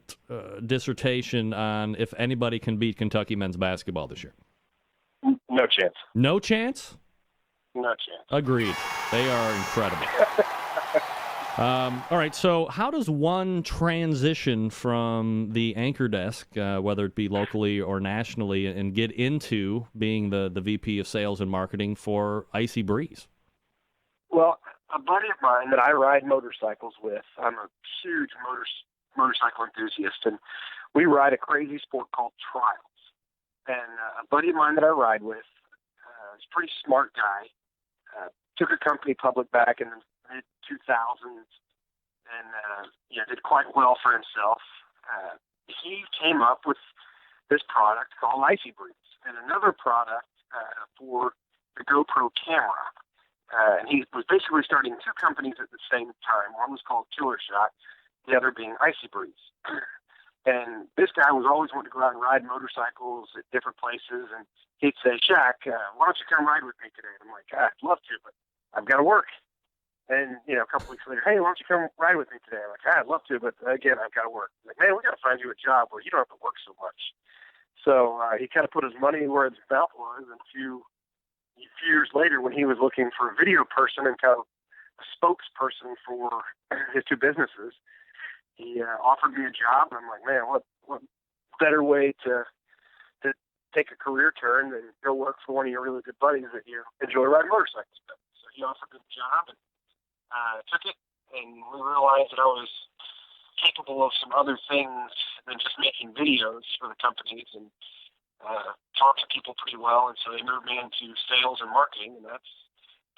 dissertation on if anybody can beat Kentucky men's basketball this year. No chance. No chance? No chance. Agreed. They are incredible. All right, so how does one transition from the anchor desk, whether it be locally or nationally, and get into being the VP of sales and marketing for IcyBreeze? Well, a buddy of mine that I ride motorcycles with, I'm a huge motorcycle enthusiast, and we ride a crazy sport called trials. And a buddy of mine that I ride with is a pretty smart guy, took a company public back in the mid-2000s and did quite well for himself. He came up with this product called IcyBreeze and another product for the GoPro camera. And he was basically starting two companies at the same time. One was called Killer Shot, the other being IcyBreeze. And this guy was always wanting to go out and ride motorcycles at different places. And he'd say, Shaq, why don't you come ride with me today? And I'm like, I'd love to, but I've got to work. And, a couple weeks later, hey, why don't you come ride with me today? I'm like, I'd love to, but again, I've got to work. I'm like, man, we got to find you a job where you don't have to work so much. So he kind of put his money where his mouth was. And a few years later, when he was looking for a video person and kind of a spokesperson for his two businesses, he offered me a job. And I'm like, man, what better way to take a career turn than go work for one of your really good buddies that you enjoy riding motorcycles with. So he offered me a job, and took it, and we realized that I was capable of some other things than just making videos for the companies, and talked to people pretty well, and so they moved me into sales and marketing, and that's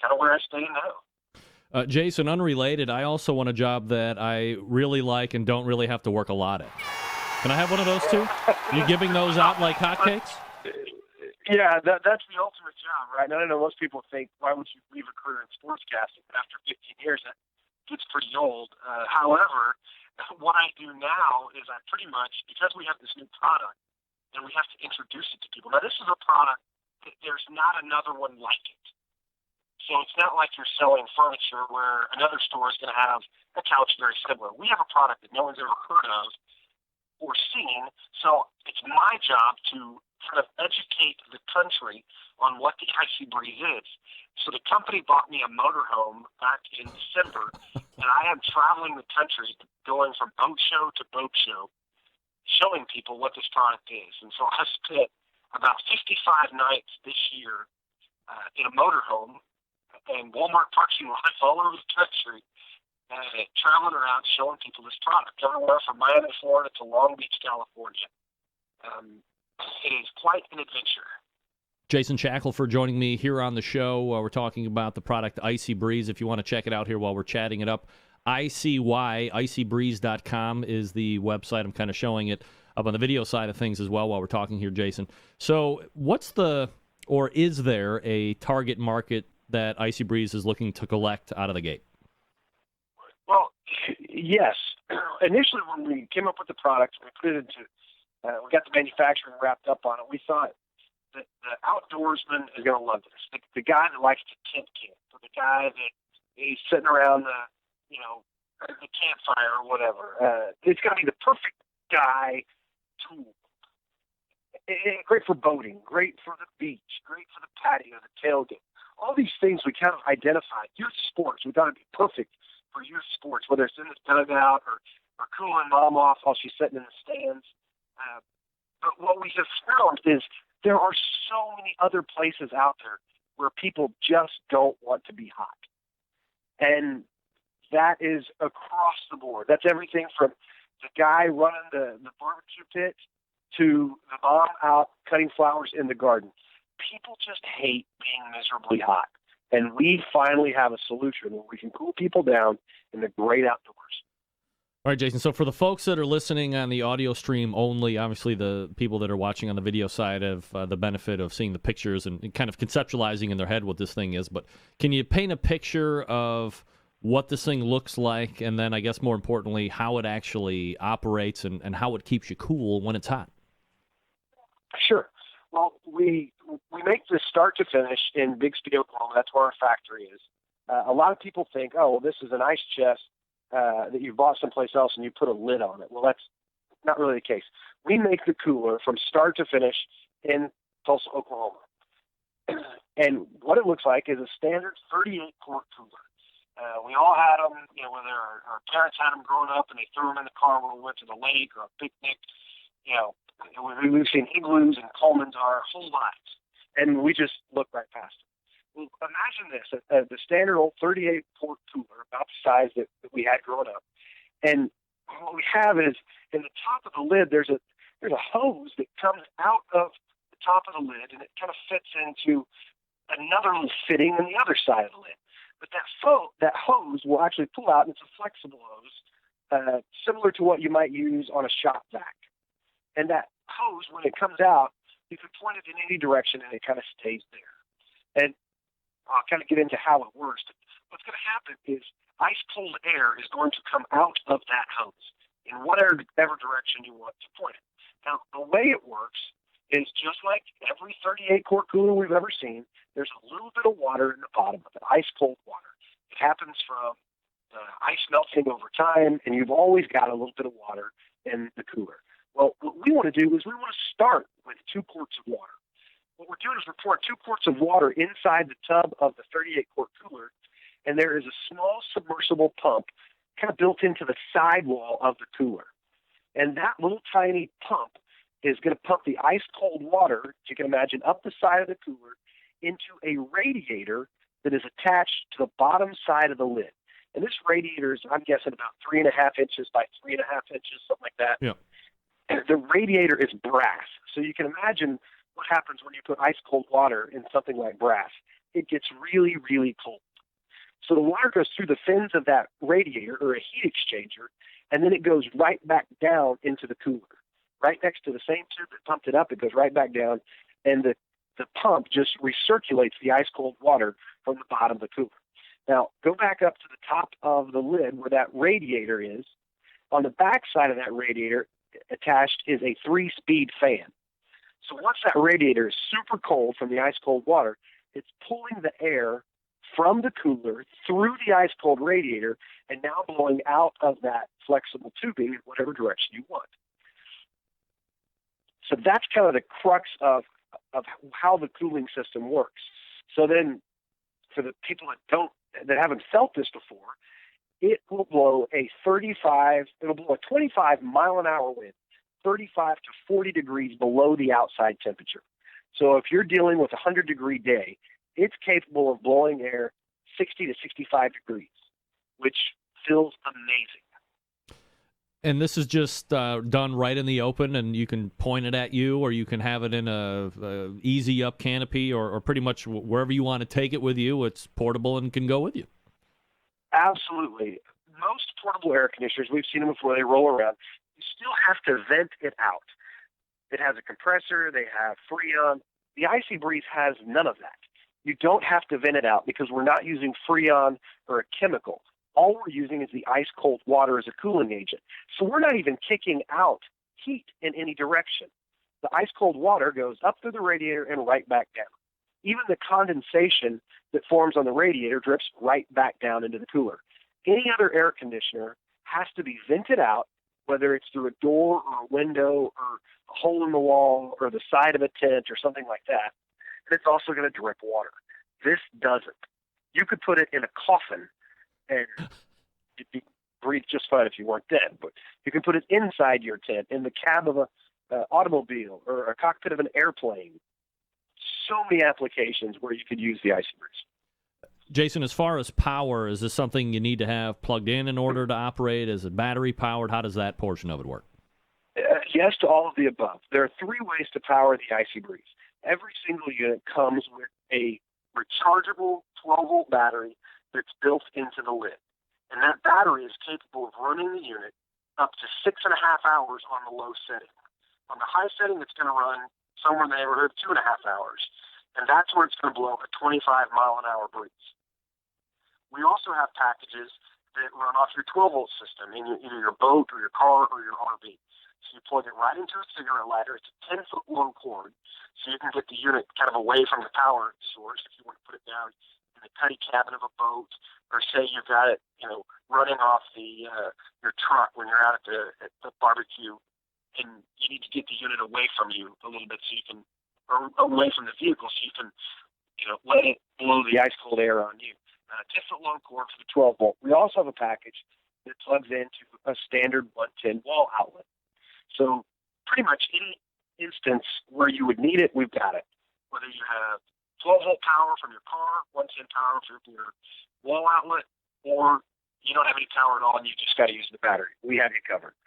kind of where I stay now. Jason, unrelated, I also want a job that I really like and don't really have to work a lot at. Can I have one of those too? You giving those out like hotcakes? Yeah, that's the ultimate job, right? And I know most people think, why would you leave a career in sportscasting after 15 years? That gets pretty old. However, what I do now is I pretty much, because we have this new product, and we have to introduce it to people. Now, this is a product that there's not another one like it. So it's not like you're selling furniture where another store is going to have a couch very similar. We have a product that no one's ever heard of or seen, so it's my job to kind of educate the country on what the IcyBreeze is. So the company bought me a motorhome back in December, and I am traveling the country, going from boat show to boat show, showing people what this product is. And so I spent about 55 nights this year in a motorhome and Walmart parking lots all over the country, traveling around showing people this product, everywhere from Miami, Florida to Long Beach, California. It is quite an adventure. Jason Shackelford joining me here on the show. We're talking about the product IcyBreeze. If you want to check it out here while we're chatting it up, IcyBreeze.com is the website. I'm kind of showing it up on the video side of things as well while we're talking here, Jason. So is there a target market that IcyBreeze is looking to collect out of the gate? Well, yes. Initially, when we came up with the product, we put it into we got the manufacturing wrapped up on it. We thought that the outdoorsman is going to love this. The guy that likes to camp, or the guy that is sitting around the campfire or whatever. It's going to be the perfect guy tool. Great for boating, great for the beach, great for the patio, the tailgate. All these things we kind of identified. Youth sports, we thought it'd be perfect for youth sports, whether it's in the dugout or cooling mom off while she's sitting in the stands. But what we have found is there are so many other places out there where people just don't want to be hot. And that is across the board. That's everything from the guy running the barbecue pit to the mom out cutting flowers in the garden. People just hate being miserably hot. And we finally have a solution where we can cool people down in the great outdoors. All right, Jason, so for the folks that are listening on the audio stream only, obviously the people that are watching on the video side have the benefit of seeing the pictures and kind of conceptualizing in their head what this thing is. But can you paint a picture of what this thing looks like, and then I guess more importantly, how it actually operates and how it keeps you cool when it's hot? Sure. Well, we make this start to finish in Bixby, Oklahoma. That's where our factory is. A lot of people think, oh, well, this is an ice chest that you bought someplace else and you put a lid on it. Well, that's not really the case. We make the cooler from start to finish in Tulsa, Oklahoma. And what it looks like is a standard 38-quart cooler. We all had them, whether our parents had them growing up and they threw them in the car when we went to the lake or a picnic. We've seen igloos and Colemans our whole lives, and we just look right past them. Well, imagine this, the standard old 38-quart cooler, about the size that we had growing up. And what we have is, in the top of the lid, there's a hose that comes out of the top of the lid, and it kind of fits into another little fitting on the other side of the lid. But that hose will actually pull out, and it's a flexible hose, similar to what you might use on a shop vac. And that hose, when it comes out, you can point it in any direction, and it kind of stays there. And I'll kind of get into how it works. What's going to happen is ice-cold air is going to come out of that hose in whatever direction you want to point it. Now, the way it works is just like every 38-quart cooler we've ever seen. There's a little bit of water in the bottom of it, ice-cold water. It happens from ice melting over time, and you've always got a little bit of water in the cooler. Well, what we want to do is we want to start with 2 quarts of water. What we're doing is we're pouring 2 quarts of water inside the tub of the 38-quart cooler, and there is a small submersible pump kind of built into the sidewall of the cooler. And that little tiny pump is going to pump the ice-cold water, as you can imagine, up the side of the cooler into a radiator that is attached to the bottom side of the lid. And this radiator is, I'm guessing, about 3.5 inches by 3.5 inches, something like that. Yeah. And the radiator is brass. So you can imagine what happens when you put ice-cold water in something like brass. It gets really, really cold. So the water goes through the fins of that radiator, or a heat exchanger, and then it goes right back down into the cooler. Right next to the same tube that pumped it up, it goes right back down, and the pump just recirculates the ice-cold water from the bottom of the cooler. Now, go back up to the top of the lid where that radiator is. On the back side of that radiator, attached is a 3-speed fan. So once that radiator is super cold from the ice-cold water, it's pulling the air from the cooler through the ice-cold radiator and now blowing out of that flexible tubing in whatever direction you want. So that's kind of the crux of how the cooling system works. So then, for the people that haven't felt this before, it will blow a 25 mile an hour wind, 35 to 40 degrees below the outside temperature. So if you're dealing with a 100-degree day, it's capable of blowing air 60 to 65 degrees, which feels amazing. And this is just done right in the open, and you can point it at you, or you can have it in a easy up canopy, or pretty much wherever you want to take it with you. It's portable and can go with you. Absolutely. Most portable air conditioners, we've seen them before, they roll around. You still have to vent it out. It has a compressor. They have Freon. The IcyBreeze has none of that. You don't have to vent it out because we're not using Freon or a chemical. All we're using is the ice-cold water as a cooling agent. So we're not even kicking out heat in any direction. The ice-cold water goes up through the radiator and right back down. Even the condensation that forms on the radiator drips right back down into the cooler. Any other air conditioner has to be vented out, whether it's through a door or a window or a hole in the wall or the side of a tent or something like that. And it's also going to drip water. This doesn't. You could put it in a coffin and you'd breathe just fine if you weren't dead. But you can put it inside your tent, in the cab of an automobile or a cockpit of an airplane. So many applications where you could use the IcyBreeze. Jason, as far as power, is this something you need to have plugged in order to operate? Is it battery powered? How does that portion of it work? Yes to all of the above. There are 3 ways to power the IcyBreeze. Every single unit comes with a rechargeable 12-volt battery that's built into the lid. And that battery is capable of running the unit up to 6.5 hours on the low setting. On the high setting, it's going to run somewhere in the neighborhood of 2.5 hours. And that's where it's going to blow a 25-mile-an-hour breeze. We also have packages that run off your 12-volt system in either your boat or your car or your RV. So you plug it right into a cigarette lighter. It's a 10-foot long cord, so you can get the unit kind of away from the power source if you want to put it down in the cuddy cabin of a boat, or say you've got it, running off your truck when you're out at the barbecue, and you need to get the unit away from you a little bit so you can, or away from the vehicle so you can, let it blow the ice-cold air on you. A 10-foot long cord for the 12-volt. We also have a package that plugs into a standard 110 wall outlet. So pretty much any instance where you would need it, we've got it. Whether you have 12-volt power from your car, 110 power from your wall outlet, or you don't have any power at all and you just got to use the battery. We have you covered.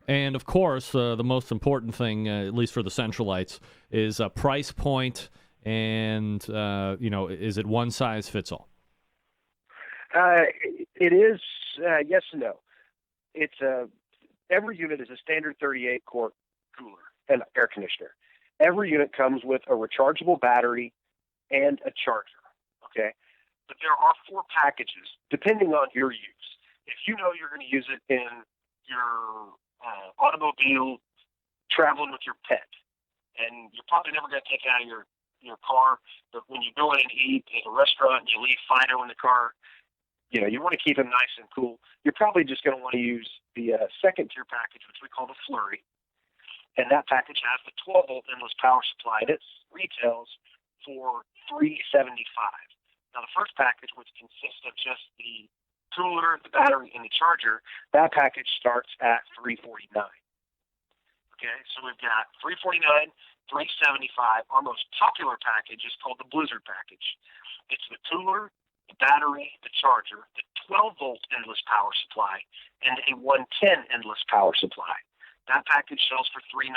And, of course, the most important thing, at least for the Centralites, is a price point and, is it one size fits all? It is, yes and no. It's every unit is a standard 38-quart cooler and air conditioner. Every unit comes with a rechargeable battery and a charger, okay? But there are 4 packages, depending on your use. If you know you're going to use it in your automobile, traveling with your pet, and you're probably never going to take it out of your your car. But when you go in and eat at a restaurant and you leave Fido in the car, you want to keep them nice and cool. You're probably just going to want to use the second-tier package, which we call the Flurry. And that package has the 12-volt endless power supply, and it retails for $375. Now, the first package, which consists of just the cooler, the battery, and the charger, that package starts at $349. Okay, so we've got $349, $375. Our most popular package is called the Blizzard package. It's the cooler, the battery, the charger, the 12-volt endless power supply, and a 110 endless power supply. That package sells for $395.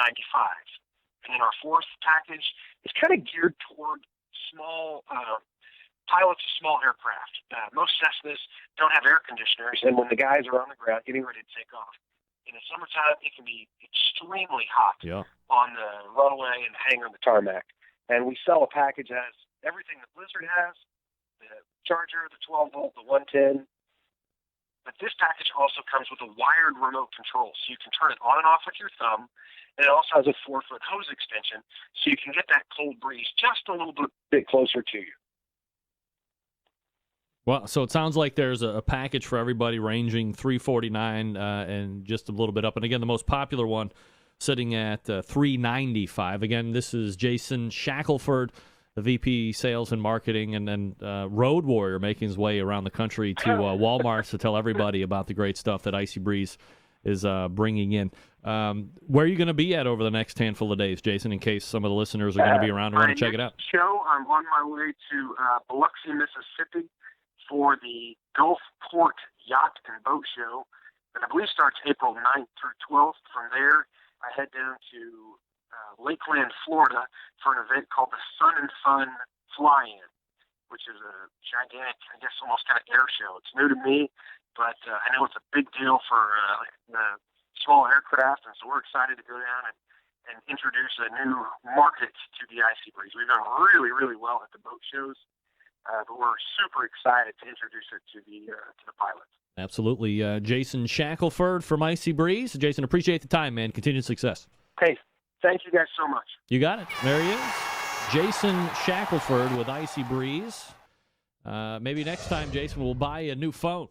And then our fourth package is kind of geared toward small pilots of small aircraft. Most Cessnas don't have air conditioners, and when the guys are on the ground getting ready to take off, in the summertime, it can be extremely hot on the runway and the hangar and the tarmac. And we sell a package that has everything that Blizzard has, the charger, the 12-volt, the 110. But this package also comes with a wired remote control, so you can turn it on and off with your thumb. And it also has a 4-foot hose extension, so you can get that cold breeze just a little bit closer to you. Well, so it sounds like there's a package for everybody ranging $349 and just a little bit up. And again, the most popular one sitting at $395. Again, this is Jason Shackelford, the VP Sales and Marketing, and then Road Warrior making his way around the country to Walmart to tell everybody about the great stuff that IcyBreeze is bringing in. Where are you going to be at over the next handful of days, Jason, in case some of the listeners are going to be around and want to check it out? Show, I'm on my way to Biloxi, Mississippi, for the Gulfport Yacht and Boat Show that I believe starts April 9th through 12th. From there, I head down to Lakeland, Florida for an event called the Sun and Fun Fly-In, which is a gigantic, I guess, almost kind of air show. It's new to me, but I know it's a big deal for the small aircraft, and so we're excited to go down and introduce a new market to the IcyBreeze. We've done really, really well at the boat shows. But we're super excited to introduce it to the pilots. Absolutely. Jason Shackelford from IcyBreeze. Jason, appreciate the time, man. Continued success. Hey, thank you guys so much. You got it. There he is. Jason Shackelford with IcyBreeze. Maybe next time, Jason, we'll buy you a new phone.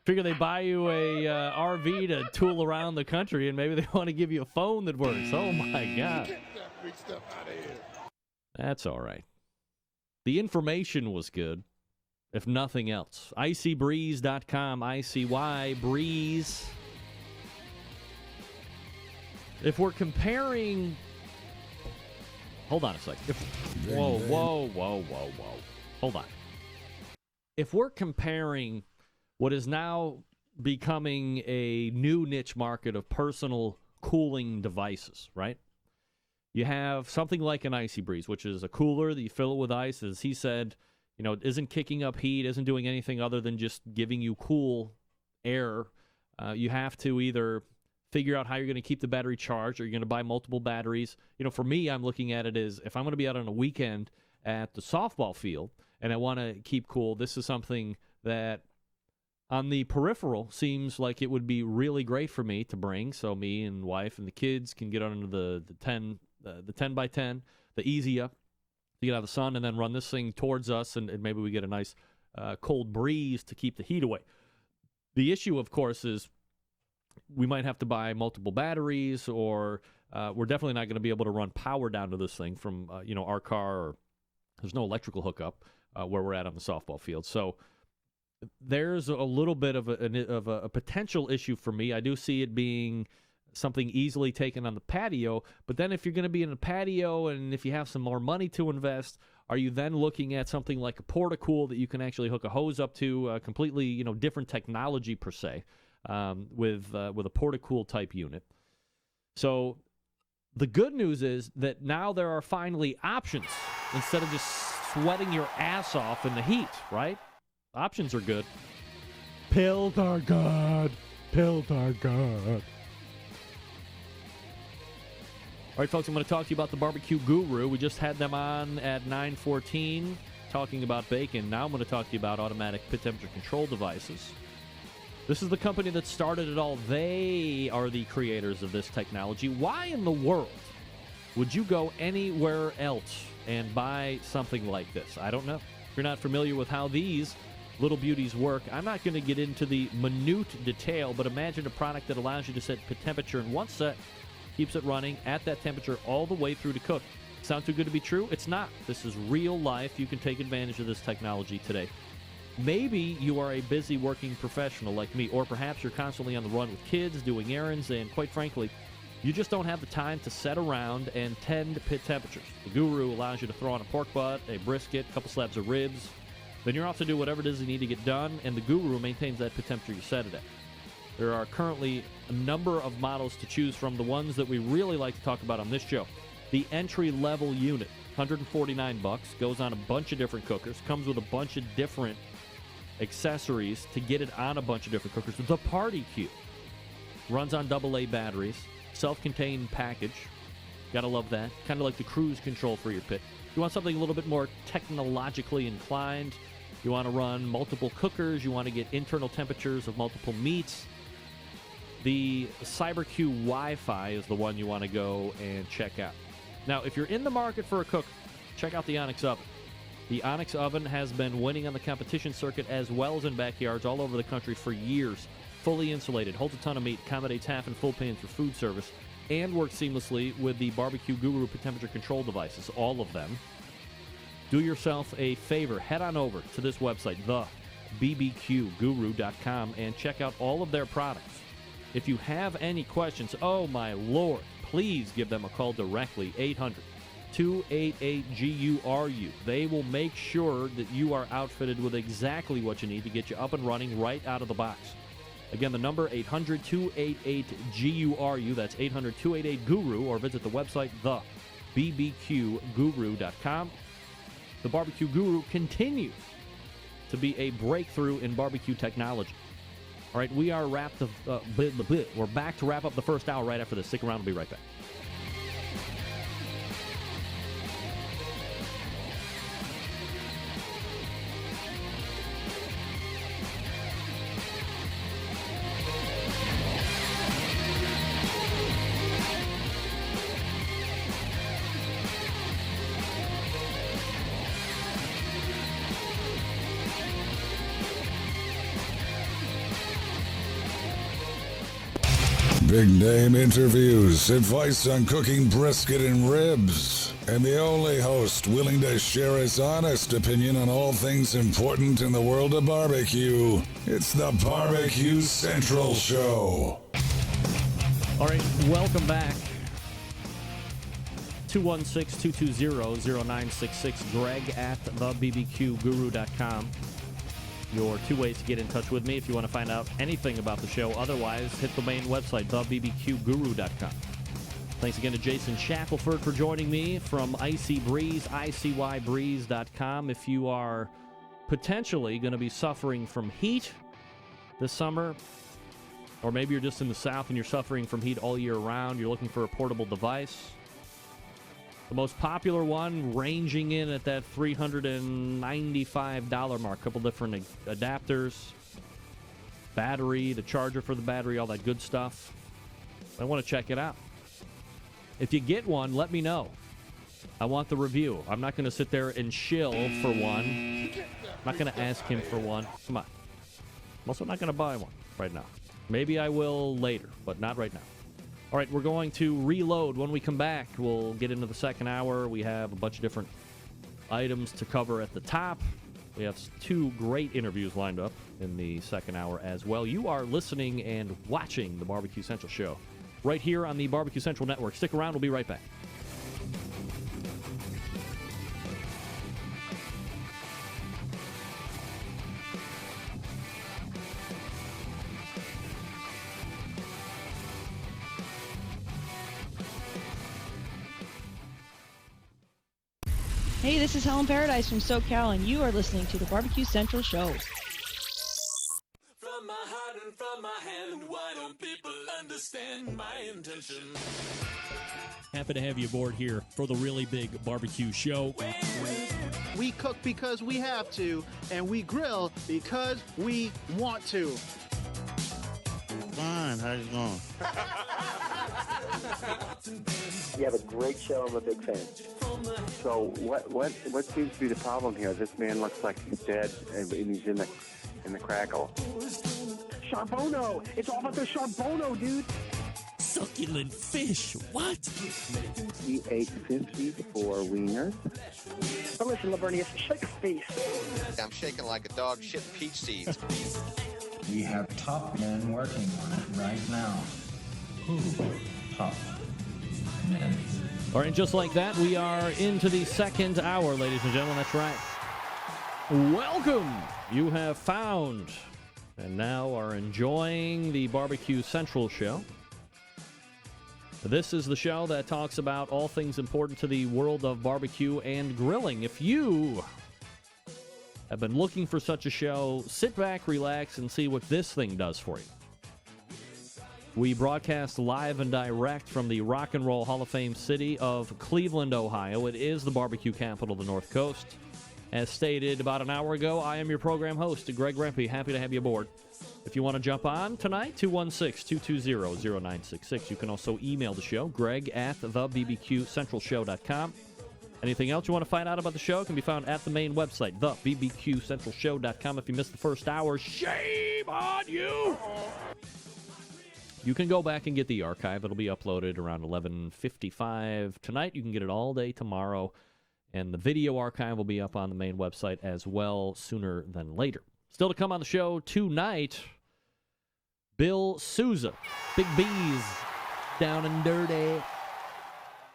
Figure they buy you a RV to tool around the country, and maybe they want to give you a phone that works. Oh, my God. Get that big stuff out of here. That's all right. The information was good, if nothing else. IcyBreeze.com, IcyBreeze. If we're comparing... Hold on a second. Whoa. Hold on. If we're comparing what is now becoming a new niche market of personal cooling devices, right? You have something like an IcyBreeze, which is a cooler that you fill it with ice, as he said, isn't kicking up heat, isn't doing anything other than just giving you cool air. You have to either figure out how you're going to keep the battery charged, or you're going to buy multiple batteries. For me, I'm looking at it as if I'm going to be out on a weekend at the softball field and I want to keep cool, this is something that on the peripheral seems like it would be really great for me to bring, so me and wife and the kids can get under the 10 by 10, the easy up to get out of the sun, and then run this thing towards us, and maybe we get a nice cold breeze to keep the heat away. The issue, of course, is we might have to buy multiple batteries, or we're definitely not going to be able to run power down to this thing from our car, or there's no electrical hookup where we're at on the softball field. So there's a little bit of a potential issue for me. I do see it being something easily taken on the patio, but then if you're going to be in a patio and if you have some more money to invest, are you then looking at something like a Portacool that you can actually hook a hose up to, completely different technology per se, with a Portacool type unit? So the good news is that now there are finally options instead of just sweating your ass off in the heat, right? Options are good. Pills are good. Pills are good. All right, folks, I'm going to talk to you about the BBQ Guru. We just had them on at 9:14 talking about bacon. Now I'm going to talk to you about automatic pit temperature control devices. This is the company that started it all. They are the creators of this technology. Why in the world Would you go anywhere else and buy something like this? I don't know. If you're not familiar with how these little beauties work, I'm not going to get into the minute detail, but imagine a product that allows you to set temperature in one set, keeps it running at that temperature all the way through to cook. Sound too good to be true? It's not. This is real life. You can take advantage of this technology today. Maybe you are a busy working professional like me, or perhaps you're constantly on the run with kids, doing errands, and quite frankly, you just don't have the time to sit around and tend to pit temperatures. The Guru allows you to throw on a pork butt, a brisket, a couple slabs of ribs. Then you're off to do whatever it is you need to get done, and the Guru maintains that pit temperature you set it at. There are currently a number of models to choose from. The ones that we really like to talk about on this show. The entry-level unit, $149, goes on a bunch of different cookers, comes with a bunch of different accessories to get it on a bunch of different cookers. The Party Cube runs on AA batteries, self-contained package. Gotta love that. Kind of like the cruise control for your pit. You want something a little bit more technologically inclined. You want to run multiple cookers. You want to get internal temperatures of multiple meats. The IcyBreeze Wi-Fi is the one you want to go and check out. Now, if you're in the market for a cooker, check out the Onyx Oven. The Onyx Oven has been winning on the competition circuit as well as in backyards all over the country for years. Fully insulated, holds a ton of meat, accommodates half and full pans for food service, and works seamlessly with the BBQ Guru temperature control devices, all of them. Do yourself a favor. Head on over to this website, thebbqguru.com, and check out all of their products. If you have any questions, oh my Lord, please give them a call directly, 800-288-GURU. They will make sure that you are outfitted with exactly what you need to get you up and running right out of the box. Again, the number, 800-288-GURU. That's 800-288-GURU, or visit the website, thebbqguru.com. The BBQ Guru continues to be a breakthrough in barbecue technology. All right, we are we're back to wrap up the first hour right after this. Stick around. We'll be right back. Big name interviews, advice on cooking brisket and ribs, and the only host willing to share his honest opinion on all things important in the world of barbecue. It's the Barbecue Central Show. All right, welcome back. 216-220-0966, Greg at thebbqguru.com. Your two ways to get in touch with me if you want to find out anything about the show. Otherwise, hit the main website, thebbqguru.com. Thanks again to Jason Shackelford for joining me from IcyBreeze, IcyBreeze.com. If you are potentially going to be suffering from heat this summer, or maybe you're just in the South and you're suffering from heat all year round, you're looking for a portable device. The most popular one ranging in at that $395 mark. A couple different adapters, battery, the charger for the battery, all that good stuff. I want to check it out. If you get one, let me know. I want the review. I'm not going to sit there and shill for one. I'm not going to ask him for one. Come on. I'm also not going to buy one right now. Maybe I will later, but not right now. All right, we're going to reload. When we come back, we'll get into the second hour. We have a bunch of different items to cover at the top. We have two great interviews lined up in the second hour as well. You are listening and watching the Barbecue Central Show right here on the Barbecue Central Network. Stick around. We'll be right back. Hey, this is Helen Paradise from SoCal, and you are listening to the Barbecue Central Show. From my heart and from my hand, why don't people understand my intention? Happy to have you aboard here for the really big barbecue show. We cook because we have to, and we grill because we want to. Fine, how's it going? You have a great show. I'm a big fan. So what seems to be the problem here? This man looks like he's dead, and he's in the crackle. Charbono! It's all about the Charbono, dude! Succulent fish. What? He ate 54 wieners. But listen, Lavernius, shake a face. I'm shaking like a dog shit peach seeds. We have top men working on it right now. Who? Top men. All right, just like that, we are into the second hour, ladies and gentlemen. That's right. Welcome. You have found and now are enjoying the Barbecue Central show. This is the show that talks about all things important to the world of barbecue and grilling. If you have been looking for such a show, sit back, relax, and see what this thing does for you. We broadcast live and direct from the Rock and Roll Hall of Fame city of Cleveland, Ohio. It is the barbecue capital of the North Coast. As stated about an hour ago, I am your program host, Greg Rempe. Happy to have you aboard. If you want to jump on tonight, 216-220-0966. You can also email the show, greg@thebbqcentralshow.com. Anything else you want to find out about the show can be found at the main website, thebbqcentralshow.com. If you missed the first hour, shame on you! You can go back and get the archive. It'll be uploaded around 11:55 tonight. You can get it all day tomorrow. And the video archive will be up on the main website as well sooner than later. Still to come on the show tonight, Bill Souza, Big B's, down and dirty.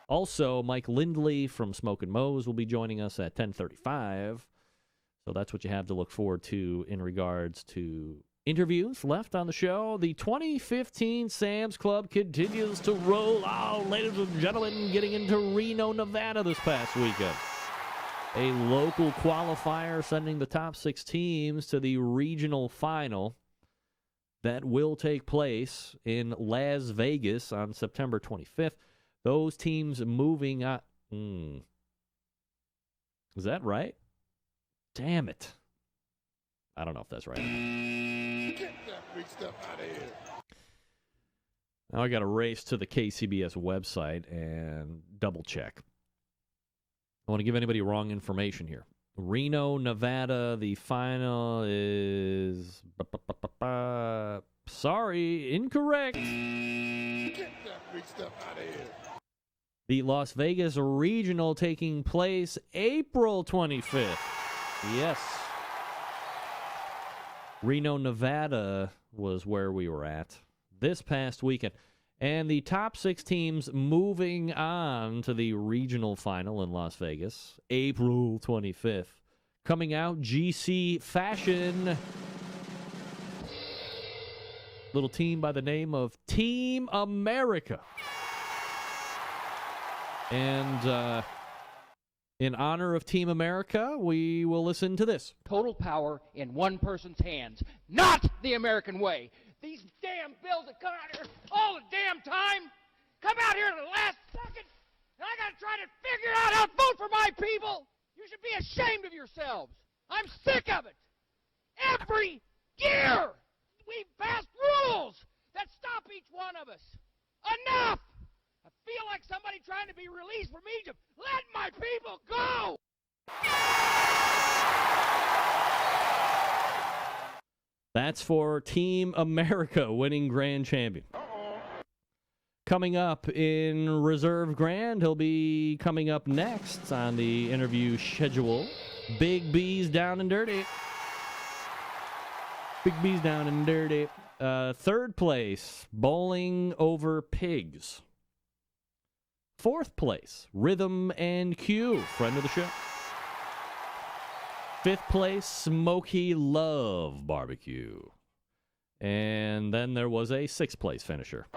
Also, Mike Lindley from Smokin Moe's will be joining us at 10:35. So that's what you have to look forward to in regards to interviews left on the show. The 2015 Sam's Club continues to roll out, ladies and gentlemen, getting into Reno, Nevada this past weekend. A local qualifier sending the top 6 teams to the regional final that will take place in Las Vegas on September 25th. Those teams moving on. Is that right? Damn it. I don't know if that's right. Get that big stuff out of here. Now I got to race to the KCBS website and double check. I want to give anybody wrong information here. Reno, Nevada, the final is... Sorry, incorrect. Get that big stuff out of here. The Las Vegas Regional taking place April 25th. Yes. Reno, Nevada was where we were at this past weekend. And the top 6 teams moving on to the regional final in Las Vegas, April 25th. Coming out, GC Fashion. Little team by the name of Team America. And in honor of Team America, we will listen to this. Total power in one person's hands, not the American way. These damn bills that come out here all the damn time come out here at the last second, and I gotta try to figure out how to vote for my people. You should be ashamed of yourselves. I'm sick of it. Every year we pass rules that stop each one of us. Enough! I feel like somebody trying to be released from Egypt. Let my people go! That's for Team America winning Grand Champion. Coming up in Reserve Grand, he'll be coming up next on the interview schedule. Big B's Down and Dirty. Big B's Down and Dirty. Third place, Bowling Over Pigs. Fourth place, Rhythm and Q, friend of the show. Fifth place, Smoky Love Barbecue. And then there was a sixth place finisher.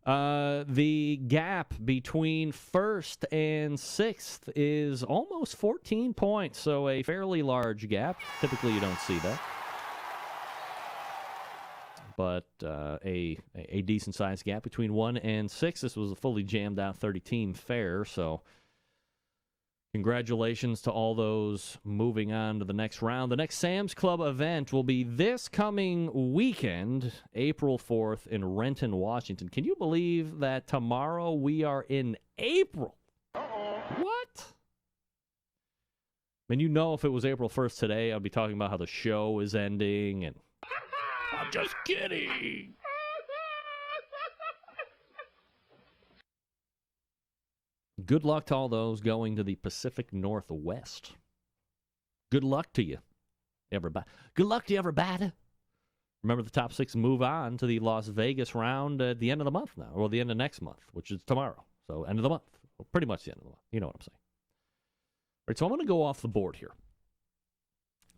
The gap between first and sixth is almost 14 points, so a fairly large gap. Typically you don't see that. But a decent-sized gap between 1 and 6. This was a fully jammed-out 30-team fair, so Congratulations to all those moving on to the next round. The next Sam's Club event will be this coming weekend, April 4th in Renton, Washington. Can you believe that tomorrow we are in April? What? I mean, if it was April 1st today, I'd be talking about how the show is ending, and I'm just kidding. Good luck to all those going to the Pacific Northwest. Good luck to you, everybody. Good luck to you, everybody. Remember, the top 6 move on to the Las Vegas round at the end of the month now, or the end of next month, which is tomorrow. So, end of the month. Well, pretty much the end of the month. You know what I'm saying. All right, so I'm going to go off the board here.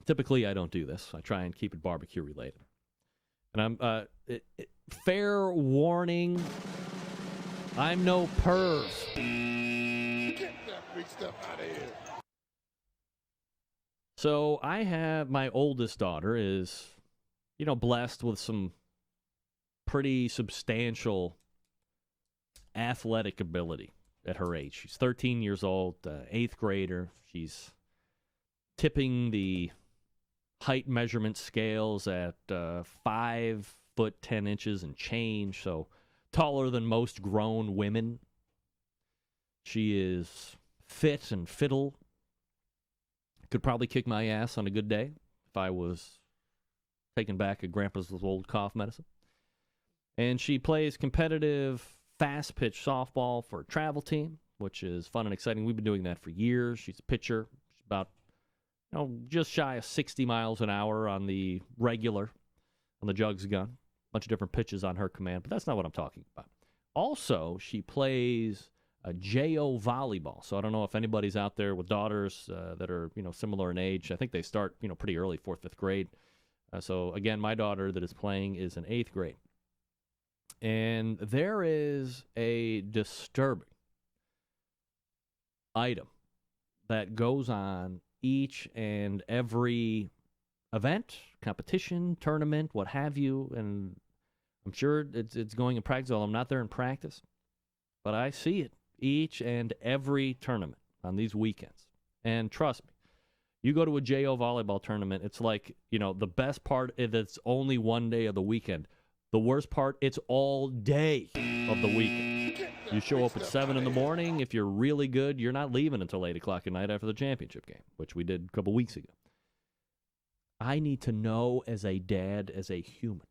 Typically, I don't do this. I try and keep it barbecue related. And I'm fair warning, I'm no perv. Get that freak stuff out of here. So I have my oldest daughter is, blessed with some pretty substantial athletic ability at her age. She's 13 years old, 8th grader. She's tipping the height measurement scales at 5 foot 10 inches and change, so taller than most grown women. She is fit and fiddle. Could probably kick my ass on a good day if I was taking back a grandpa's old cough medicine. And she plays competitive fast-pitch softball for a travel team, which is fun and exciting. We've been doing that for years. She's a pitcher. She's about, just shy of 60 miles an hour on the regular, on the jugs gun. Bunch of different pitches on her command, but that's not what I'm talking about. Also, she plays a JO volleyball. So I don't know if anybody's out there with daughters that are, similar in age. I think they start, pretty early, 4th, 5th grade. So again, my daughter that is playing is in 8th grade. And there is a disturbing item that goes on each and every event, competition, tournament, what have you, and I'm sure it's going in practice, although I'm not there in practice, but I see it each and every tournament on these weekends. And trust me, you go to a JO volleyball tournament, it's like, the best part is it's only one day of the weekend. The worst part, it's all day of the weekend. You show up at 7 in the morning. If you're really good, you're not leaving until 8 o'clock at night after the championship game, which we did a couple weeks ago. I need to know as a dad, as a human,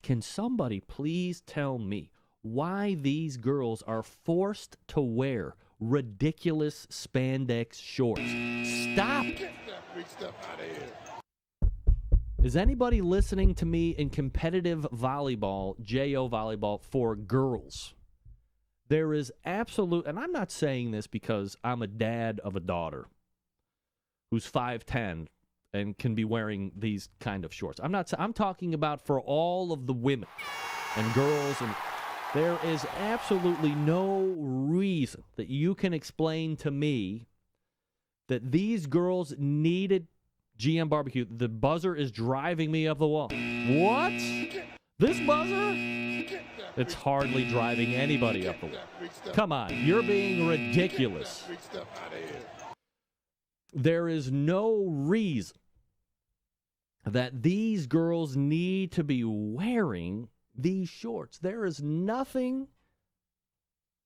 can somebody please tell me why these girls are forced to wear ridiculous spandex shorts? Stop! Get that freak stuff out of here. Is anybody listening to me in competitive volleyball, JO volleyball for girls? There is absolute, and I'm not saying this because I'm a dad of a daughter who's 5'10", and can be wearing these kind of shorts. I'm talking about for all of the women and girls, and there is absolutely no reason that you can explain to me that these girls needed GM Barbecue. The buzzer is driving me up the wall. What? This buzzer? It's hardly driving anybody up the wall. Come on, you're being ridiculous. There is no reason that these girls need to be wearing these shorts. There is nothing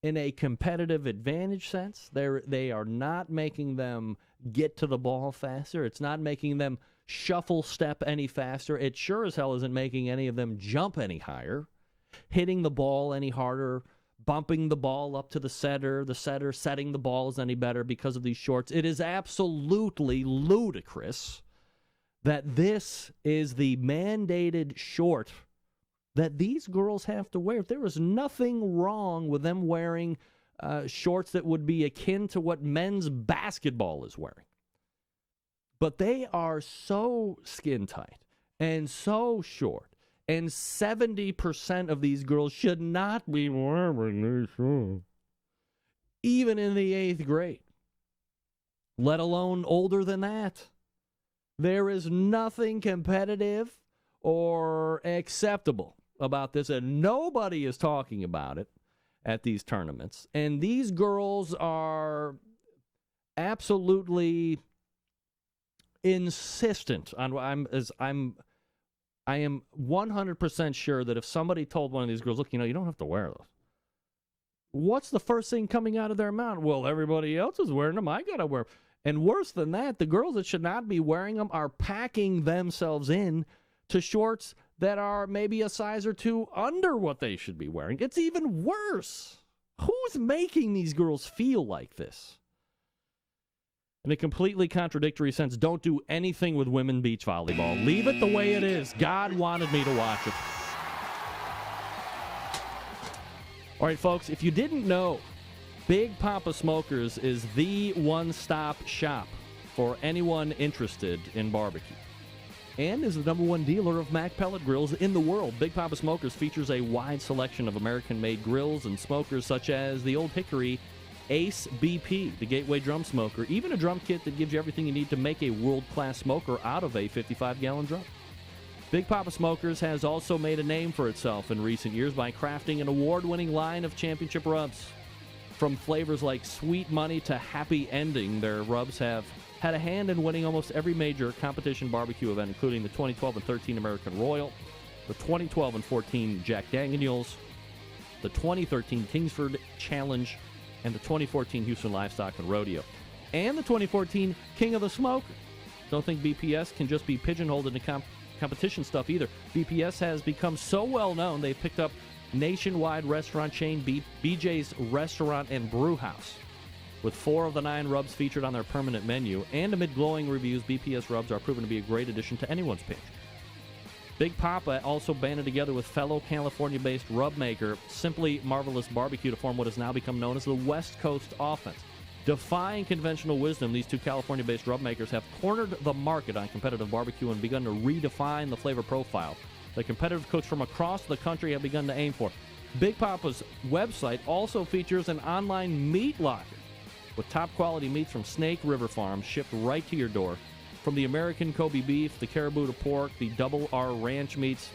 in a competitive advantage sense. They are not making them get to the ball faster. It's not making them shuffle step any faster. It sure as hell isn't making any of them jump any higher, hitting the ball any harder, bumping the ball up to the setter setting the balls any better because of these shorts. It is absolutely ludicrous that this is the mandated short that these girls have to wear. There is nothing wrong with them wearing shorts that would be akin to what men's basketball is wearing. But they are so skin tight and so short, and 70% of these girls should not be wearing these shorts, even in the 8th grade, let alone older than that. There is nothing competitive or acceptable about this, and nobody is talking about it at these tournaments. And these girls are absolutely insistent on I am 100% sure that if somebody told one of these girls, look, you don't have to wear those. What's the first thing coming out of their mouth? Well, everybody else is wearing them. I got to wear them. And worse than that, the girls that should not be wearing them are packing themselves in to shorts that are maybe a size or two under what they should be wearing. It's even worse. Who's making these girls feel like this? In a completely contradictory sense, don't do anything with women beach volleyball. Leave it the way it is. God wanted me to watch it. All right, folks, if you didn't know, Big Papa Smokers is the one-stop shop for anyone interested in barbecue and is the number one dealer of Mac pellet grills in the world. Big Papa Smokers features a wide selection of American-made grills and smokers such as the Old Hickory Ace BP, the Gateway drum smoker, even a drum kit that gives you everything you need to make a world-class smoker out of a 55-gallon drum. Big Papa Smokers has also made a name for itself in recent years by crafting an award-winning line of championship rubs. From flavors like Sweet Money to Happy Ending, their rubs have had a hand in winning almost every major competition barbecue event, including the 2012 and 13 American Royal, the 2012 and 14 Jack Daniels, the 2013 Kingsford Challenge, and the 2014 Houston Livestock and Rodeo, and the 2014 King of the Smoke. Don't think BPS can just be pigeonholed into competition stuff either. BPS has become so well known, they've picked up nationwide restaurant chain BJ's Restaurant and Brew House, with 4 of the 9 rubs featured on their permanent menu, and amid glowing reviews, BPS rubs are proven to be a great addition to anyone's pantry. Big Papa also banded together with fellow California-based rub maker Simply Marvelous Barbecue to form what has now become known as the West Coast Offense. Defying conventional wisdom, these 2 California-based rub makers have cornered the market on competitive barbecue and begun to redefine the flavor profile that competitive cooks from across the country have begun to aim for. Big Papa's website also features an online meat locker with top-quality meats from Snake River Farms shipped right to your door. From the American Kobe beef, the caribou to pork, the Double R ranch meats,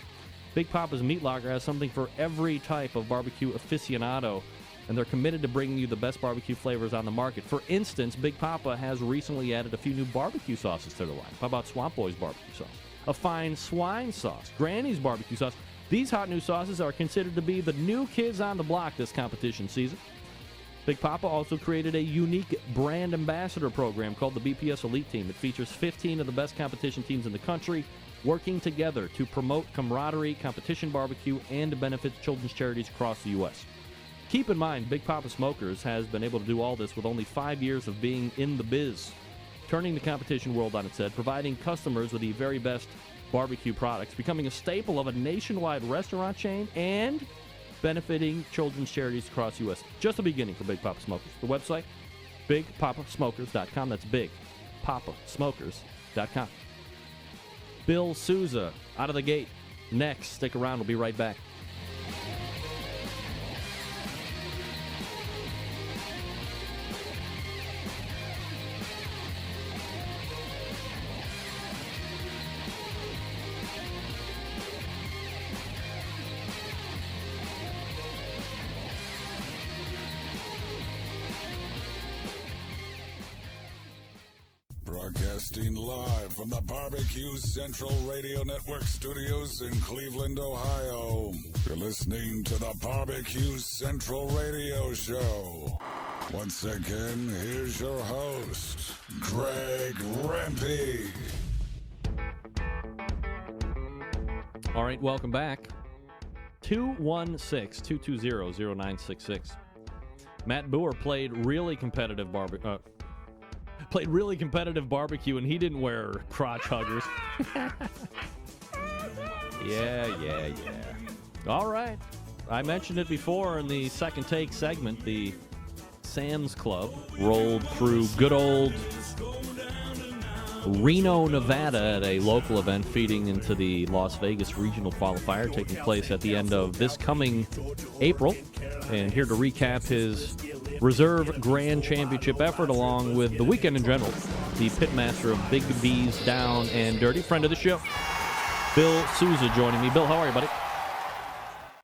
Big Papa's Meat Locker has something for every type of barbecue aficionado, and they're committed to bringing you the best barbecue flavors on the market. For instance, Big Papa has recently added a few new barbecue sauces to the line. How about Swamp Boy's barbecue sauce? A fine swine sauce, Granny's barbecue sauce. These hot new sauces are considered to be the new kids on the block this competition season. Big Papa also created a unique brand ambassador program called the BPS Elite Team. It features 15 of the best competition teams in the country working together to promote camaraderie, competition barbecue, and to benefit children's charities across the U.S. Keep in mind, Big Papa Smokers has been able to do all this with only 5 years of being in the biz, turning the competition world on its head, providing customers with the very best barbecue products, becoming a staple of a nationwide restaurant chain, and benefiting children's charities across the U.S. Just the beginning for Big Papa Smokers. The website, bigpapasmokers.com. That's bigpapasmokers.com. Bill Souza out of the gate. Next, stick around. We'll be right back. Broadcasting live from the BBQ Central Radio Network studios in Cleveland, Ohio. You're listening to the BBQ Central Radio Show. Once again, here's your host, Greg Rempe. All right, welcome back. 216-220-0966. Matt Boer played really competitive barbecue, and he didn't wear crotch huggers. Yeah. All right. I mentioned it before in the second take segment. The Sam's Club rolled through good old Reno, Nevada at a local event feeding into the Las Vegas Regional Qualifier taking place at the end of this coming April. And here to recap his Reserve Grand Championship effort along with the weekend in general, the pitmaster of Big B's Down and Dirty, friend of the show, Bill Souza joining me. Bill, how are you, buddy?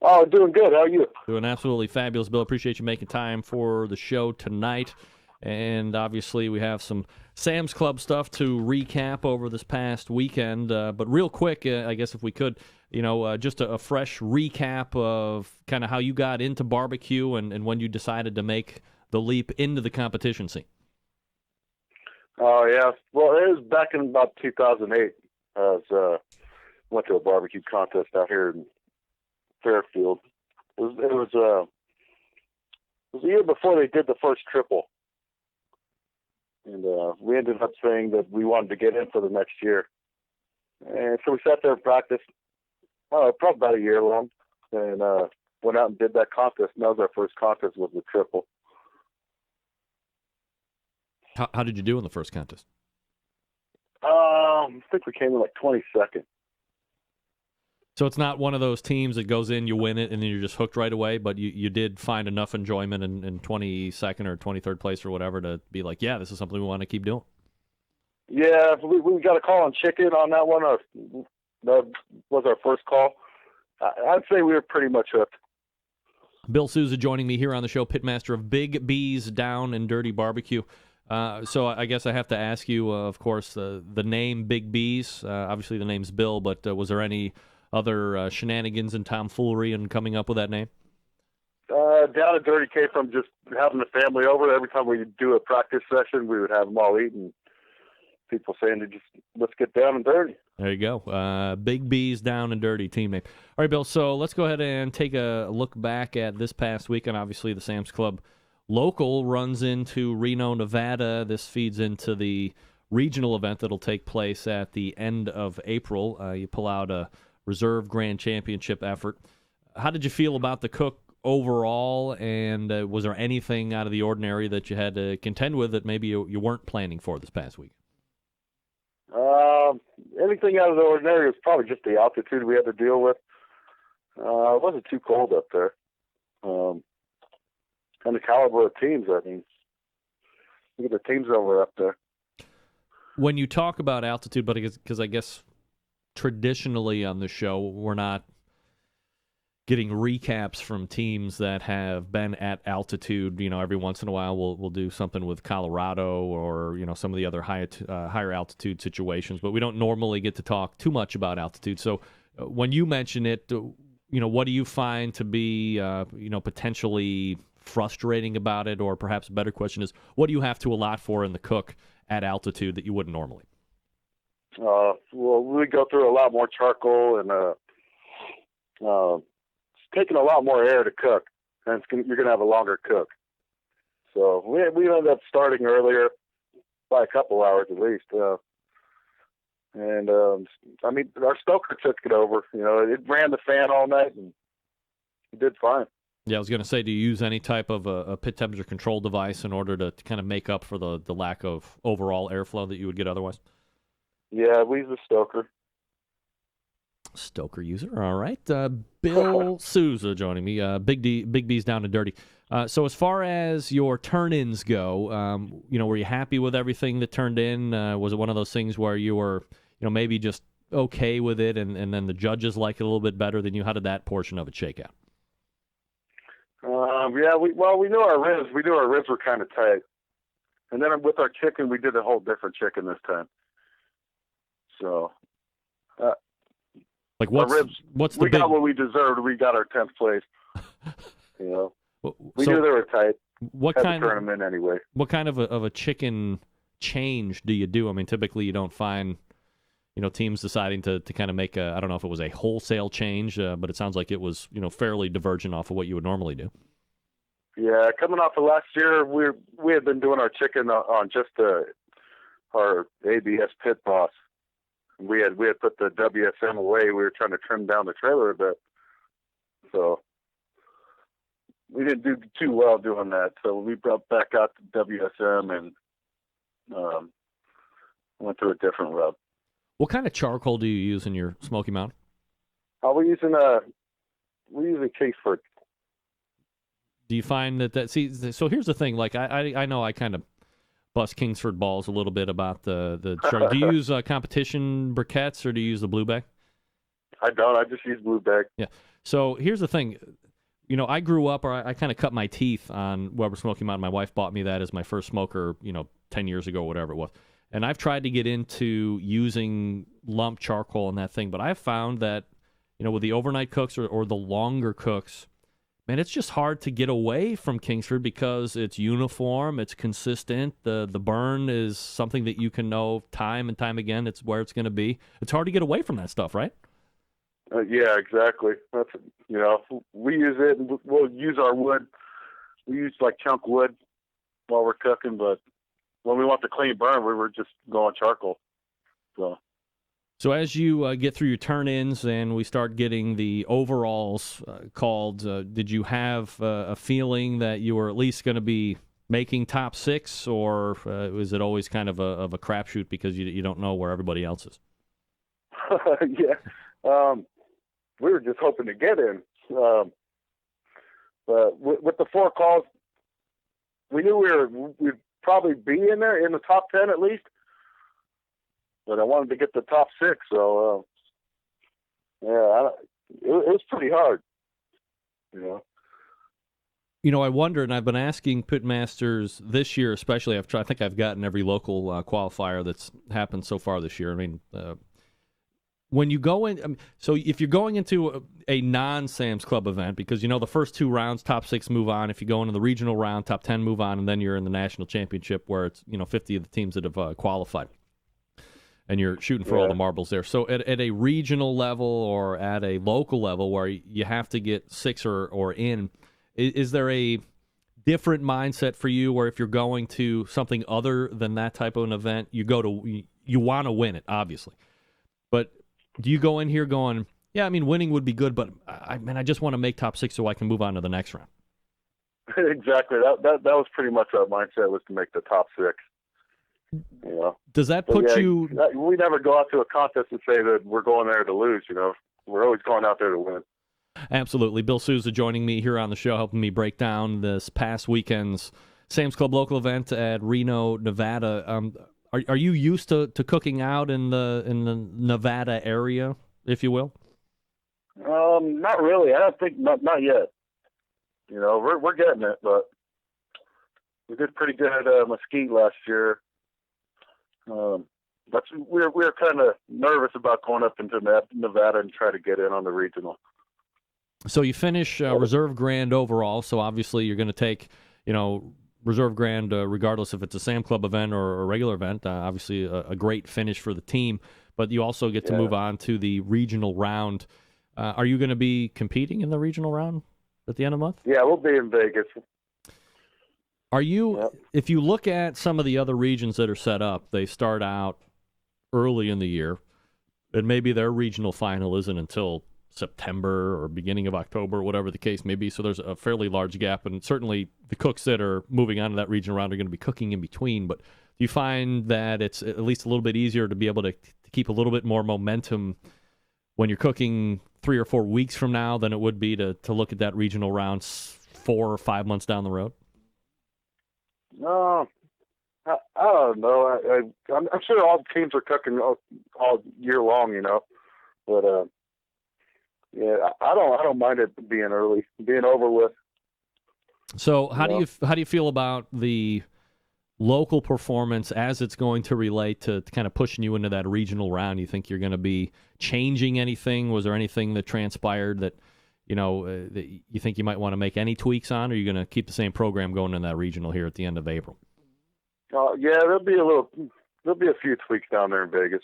Oh, doing good. How are you? Doing absolutely fabulous, Bill. Appreciate you making time for the show tonight. And obviously we have some Sam's Club stuff to recap over this past weekend. But real quick, I guess if we could, just a fresh recap of kind of how you got into barbecue and when you decided to make the leap into the competition scene. Oh, yeah. Well, it was back in about 2008. I went to a barbecue contest out here in Fairfield. It was the year before they did the first triple. And we ended up saying that we wanted to get in for the next year. And so we sat there and practiced, probably about a year long, and went out and did that contest. And that was our first contest, was the triple. How did you do in the first contest? I think we came in like 22nd. So it's not one of those teams that goes in, you win it, and then you're just hooked right away, but you did find enough enjoyment in 22nd or 23rd place or whatever to be like, yeah, this is something we want to keep doing. Yeah, we got a call on chicken on that one. That was our first call. I'd say we were pretty much hooked. Bill Souza joining me here on the show, pitmaster of Big B's Down and Dirty Barbecue. So I guess I have to ask you, of course, the name Big B's. Obviously the name's Bill, but was there any other shenanigans and tomfoolery in coming up with that name? Down and Dirty came from just having the family over. Every time we do a practice session, we would have them all eat, and people saying, let's get down and dirty. There you go. Big B's Down and Dirty team name. All right, Bill, so let's go ahead and take a look back at this past weekend. Obviously, the Sam's Club local runs into Reno, Nevada. This feeds into the regional event that'll take place at the end of April. You pull out a Reserve Grand Championship effort. How did you feel about the cook overall, and was there anything out of the ordinary that you had to contend with that maybe you weren't planning for this past week? Anything out of the ordinary was probably just the altitude we had to deal with. It wasn't too cold up there. And the caliber of teams, I mean, look at the teams that were up there. When you talk about altitude, but because I guess traditionally on the show, we're not getting recaps from teams that have been at altitude. Every once in a while we'll do something with Colorado or, some of the other higher altitude situations, but we don't normally get to talk too much about altitude. So when you mention it, what do you find to be, potentially frustrating about it? Or perhaps a better question is, what do you have to allot for in the cook at altitude that you wouldn't normally? Well, we go through a lot more charcoal, and it's taking a lot more air to cook, and you're going to have a longer cook. So we ended up starting earlier by a couple hours at least. Our stoker took it over. It ran the fan all night, and it did fine. Yeah, I was going to say, do you use any type of a pit temperature control device in order to kind of make up for the lack of overall airflow that you would get otherwise? Yeah, we use a stoker. Stoker user, all right. Bill Souza joining me. Big B's Down and Dirty. So as far as your turn-ins go, were you happy with everything that turned in? Was it one of those things where you were, maybe just okay with it, and then the judges like it a little bit better than you? How did that portion of it shake out? We knew our ribs. We knew our ribs were kind of tight, and then with our chicken, we did a whole different chicken this time. So, what's the we big... got what we deserved. We got our 10th place. We knew they were tight. What Had kind to turn them in anyway? What kind of a chicken change do you do? I mean, typically you don't find teams deciding to kind of make I don't know if it was a wholesale change, but it sounds like it was fairly divergent off of what you would normally do. Yeah, coming off of last year, we had been doing our chicken on just our ABS pit boss. We had put the WSM away. We were trying to trim down the trailer a bit, so we didn't do too well doing that. So we brought back out the WSM and went to a different rub. What kind of charcoal do you use in your Smoky Mountain? We're using Kingsford. Do you find that so here's the thing, like I know I kind of bust Kingsford balls a little bit about the char. Do you use competition briquettes, or do you use the blue bag? I don't. I just use blue bag. Yeah. So here's the thing. I grew up, or I kind of cut my teeth on Weber Smoky Mountain. My wife bought me that as my first smoker, 10 years ago, whatever it was. And I've tried to get into using lump charcoal and that thing, but I've found that, with the overnight cooks or the longer cooks, man, it's just hard to get away from Kingsford because it's uniform, it's consistent. The burn is something that you can know time and time again. It's where it's going to be. It's hard to get away from that stuff, right? Yeah, exactly. That's we use it, and we'll use our wood. We use like chunk wood while we're cooking, but when we want the clean burn, we were just going charcoal. So as you get through your turn-ins and we start getting the overalls called, did you have a feeling that you were at least going to be making top 6, or was it always kind of a crapshoot because you don't know where everybody else is? Yeah. We were just hoping to get in. But with the 4 calls, we knew we'd probably be in there in the top 10 at least. But I wanted to get the top 6, so it was pretty hard. I wonder, and I've been asking pitmasters this year, especially. I think I've gotten every local qualifier that's happened so far this year. I mean, when you go in, so if you're going into a non-Sam's Club event, because the first 2 rounds, top 6 move on. If you go into the regional round, top 10 move on, and then you're in the national championship where it's 50 of the teams that have qualified. And you're shooting for all the marbles there. So at a regional level or at a local level where you have to get 6 or in, is there a different mindset for you where if you're going to something other than that type of an event, you want to win it, obviously. But do you go in here going, yeah, I mean, winning would be good, but I just want to make top 6 so I can move on to the next round? Exactly. That was pretty much our mindset, was to make the top 6. Does that put you? We never go out to a contest and say that we're going there to lose. We're always going out there to win. Absolutely. Bill Souza joining me here on the show, helping me break down this past weekend's Sam's Club local event at Reno, Nevada. Are you used to cooking out in the Nevada area, if you will? Not really. I don't think not yet. We're getting it, but we did pretty good at Mesquite last year. But we're kind of nervous about going up into Nevada and try to get in on the regional. So you finish reserve grand overall. So obviously you're going to take, reserve grand regardless if it's a Sam Club event or a regular event. Obviously a great finish for the team. But you also get to move on to the regional round. Are you going to be competing in the regional round at the end of the month? Yeah, we'll be in Vegas. Are you, if you look at some of the other regions that are set up, they start out early in the year, and maybe their regional final isn't until September or beginning of October, whatever the case may be. So there's a fairly large gap, and certainly the cooks that are moving on to that regional round are going to be cooking in between. But do you find that it's at least a little bit easier to be able to keep a little bit more momentum when you're cooking 3 or 4 weeks from now than it would be to look at that regional round 4 or 5 months down the road? No, I don't know. I'm sure all teams are cooking all year long, But I don't mind it being early, being over with. So how do you feel about the local performance as it's going to relate to kind of pushing you into that regional round? You think you're going to be changing anything? Was there anything that transpired that that you think you might want to make any tweaks on, or are you going to keep the same program going in that regional here at the end of April? Yeah, there'll be a few tweaks down there in Vegas.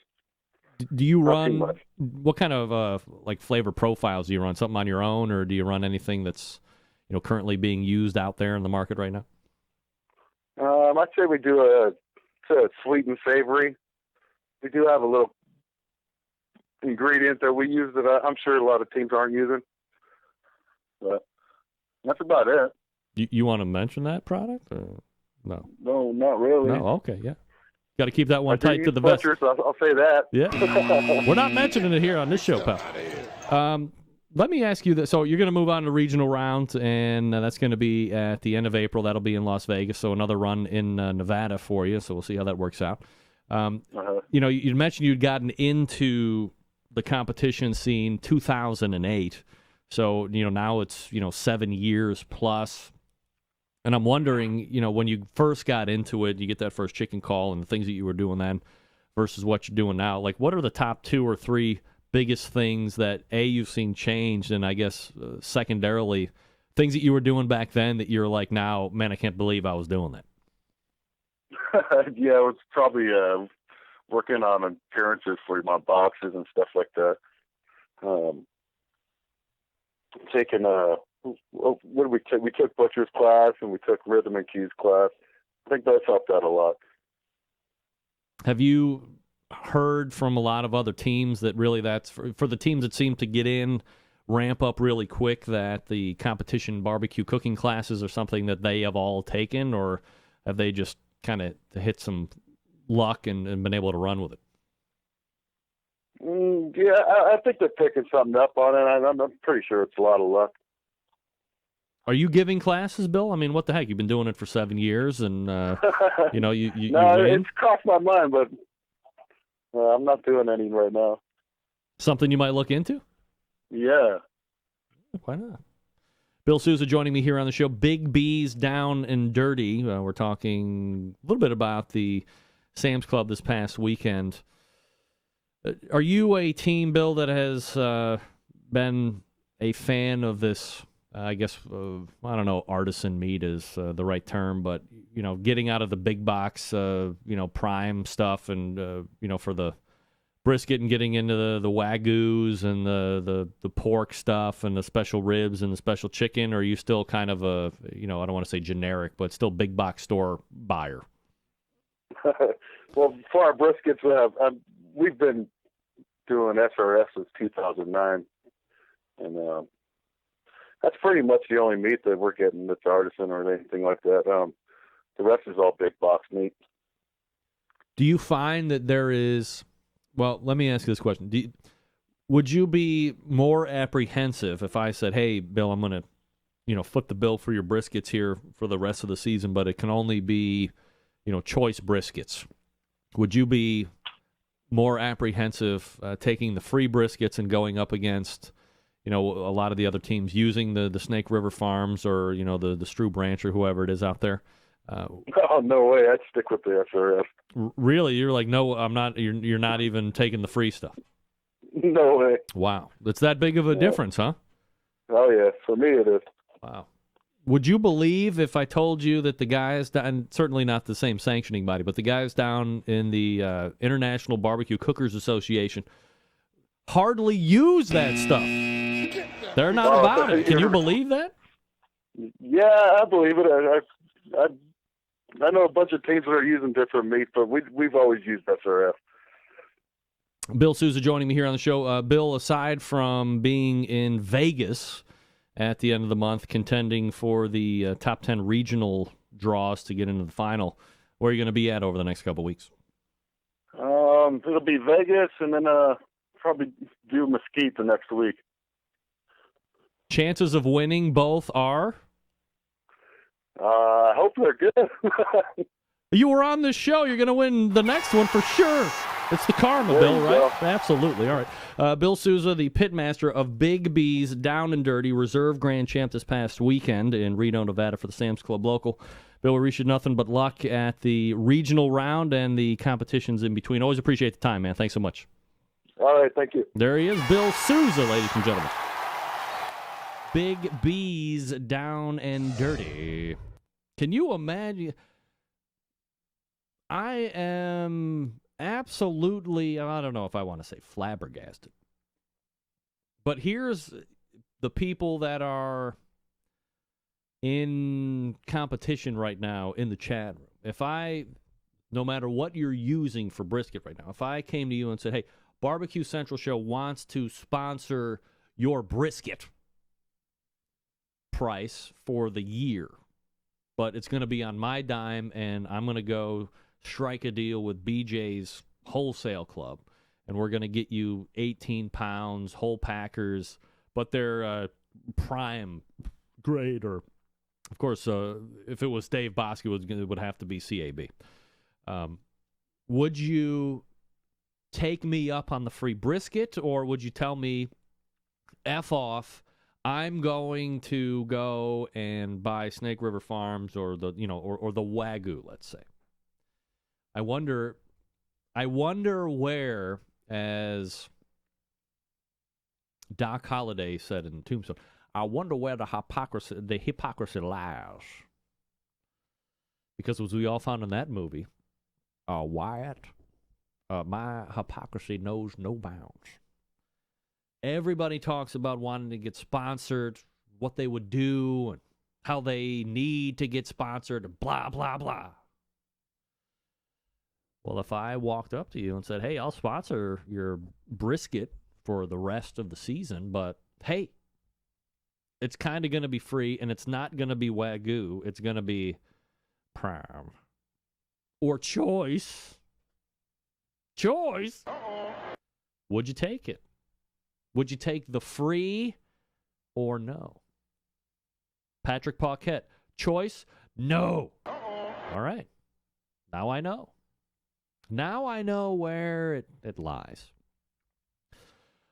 Do you run, what kind of flavor profiles do you run? Something on your own, or do you run anything that's currently being used out there in the market right now? I'd say we do a sweet and savory. We do have a little ingredient that we use that I'm sure a lot of teams aren't using. But that's about it. You want to mention that product? Or no. No, not really. No, okay, yeah. Got to keep that one tight to the vest. I'll say that. Yeah. We're not mentioning it here on this show, pal. Let me ask you this. So you're going to move on to regional round, and that's going to be at the end of April. That'll be in Las Vegas, so another run in Nevada for you. So we'll see how that works out. You mentioned you'd gotten into the competition scene 2008. So, now it's, 7 years plus. And I'm wondering, when you first got into it, you get that first chicken call and the things that you were doing then versus what you're doing now. Like, what are the top 2 or 3 biggest things that, A, you've seen changed, and I guess secondarily, things that you were doing back then that you're like, now, man, I can't believe I was doing that? Yeah, it was probably working on appearances for my boxes and stuff like that. Taking what did we take? We took Butcher's class and we took Rhythm and Cues class. I think that's helped out a lot. Have you heard from a lot of other teams that really that's for the teams that seem to get in, ramp up really quick, that the competition barbecue cooking classes are something that they have all taken, or have they just kind of hit some luck and been able to run with it? Yeah, I think they're picking something up on it. I'm pretty sure it's a lot of luck. Are you giving classes, Bill? I mean, what the heck? You've been doing it for 7 years, and you No, win? it's crossed my mind, but I'm not doing any right now. Something you might look into? Yeah. Why not? Bill Souza joining me here on the show. Big B's Down and Dirty. We're talking a little bit about the Sam's Club this past weekend. Are you a team, Bill, that has been a fan of this, I guess, I don't know, artisan meat is the right term, but, getting out of the big box, prime stuff and, for the brisket and getting into the Wagyus and the pork stuff and the special ribs and the special chicken? Or are you still kind of a, I don't want to say generic, but still big box store buyer? Well, for our briskets, we've been doing SRS since 2009, and that's pretty much the only meat that we're getting that's artisan or anything like that. The rest is all big box meat. Do you find that there is, well, let me ask you this question. Would you be more apprehensive if I said, hey, Bill, I'm going to, foot the bill for your briskets here for the rest of the season, but it can only be, choice briskets? Would you be more apprehensive taking the free briskets and going up against, a lot of the other teams using the Snake River Farms or, the Stru Branch or whoever it is out there? Oh, no way. I'd stick with the SRS. Really? You're like, no, I'm not. You're not even taking the free stuff. No way. Wow. It's that big of a difference, huh? Oh, yeah. For me, it is. Wow. Would you believe if I told you that the guys, and certainly not the same sanctioning body, but the guys down in the International Barbecue Cookers Association hardly use that stuff? They're not about it. Can you believe that? Yeah, I believe it. I know a bunch of teams that are using different meat, but we've always used SRF. Bill Souza joining me here on the show. Bill, aside from being in Vegas at the end of the month, contending for the top 10 regional draws to get into the final, where are you going to be at over the next couple of weeks? It'll be Vegas, and then probably do Mesquite the next week. Chances of winning both are? I hope they're good. You were on this show. You're going to win the next one for sure. It's the karma, There Bill, you right? go. Absolutely. All right. Bill Souza, the pitmaster of Big B's Down and Dirty, reserve grand champ this past weekend in Reno, Nevada for the Sam's Club local. Bill, we wish you nothing but luck at the regional round and the competitions in between. Always appreciate the time, man. Thanks so much. All right, thank you. There he is, Bill Souza, ladies and gentlemen. Big B's Down and Dirty. Can you imagine? I am absolutely, I don't know if I want to say flabbergasted. But here's the people that are in competition right now in the chat room. No matter what you're using for brisket right now, if I came to you and said, hey, Barbecue Central Show wants to sponsor your brisket price for the year, but it's going to be on my dime, and I'm going to go strike a deal with BJ's Wholesale Club, and we're going to get you 18 pounds, whole packers, but they're prime grade, or, of course, if it was Dave Bosky, it would have to be CAB. Would you take me up on the free brisket, or would you tell me, F off, I'm going to go and buy Snake River Farms or the Wagyu, let's say. I wonder where, as Doc Holliday said in Tombstone, I wonder where the hypocrisy lies. Because as we all found in that movie, Wyatt, my hypocrisy knows no bounds. Everybody talks about wanting to get sponsored, what they would do, and how they need to get sponsored, and blah, blah, blah. Well, if I walked up to you and said, hey, I'll sponsor your brisket for the rest of the season, but hey, it's kind of going to be free, and it's not going to be Wagyu. It's going to be Prime. Or Choice. Choice? Would you take it? Would you take the free or no? Patrick Paquette, Choice? No. All right. Now I know. Now I know where it lies.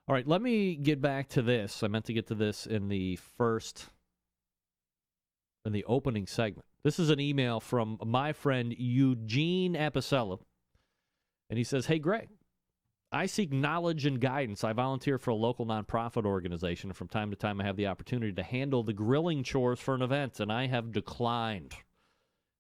All right, let me get back to this. I meant to get to this in the opening segment. This is an email from my friend Eugene Apicella. And he says, hey, Greg, I seek knowledge and guidance. I volunteer for a local nonprofit organization. And from time to time, I have the opportunity to handle the grilling chores for an event, and I have declined.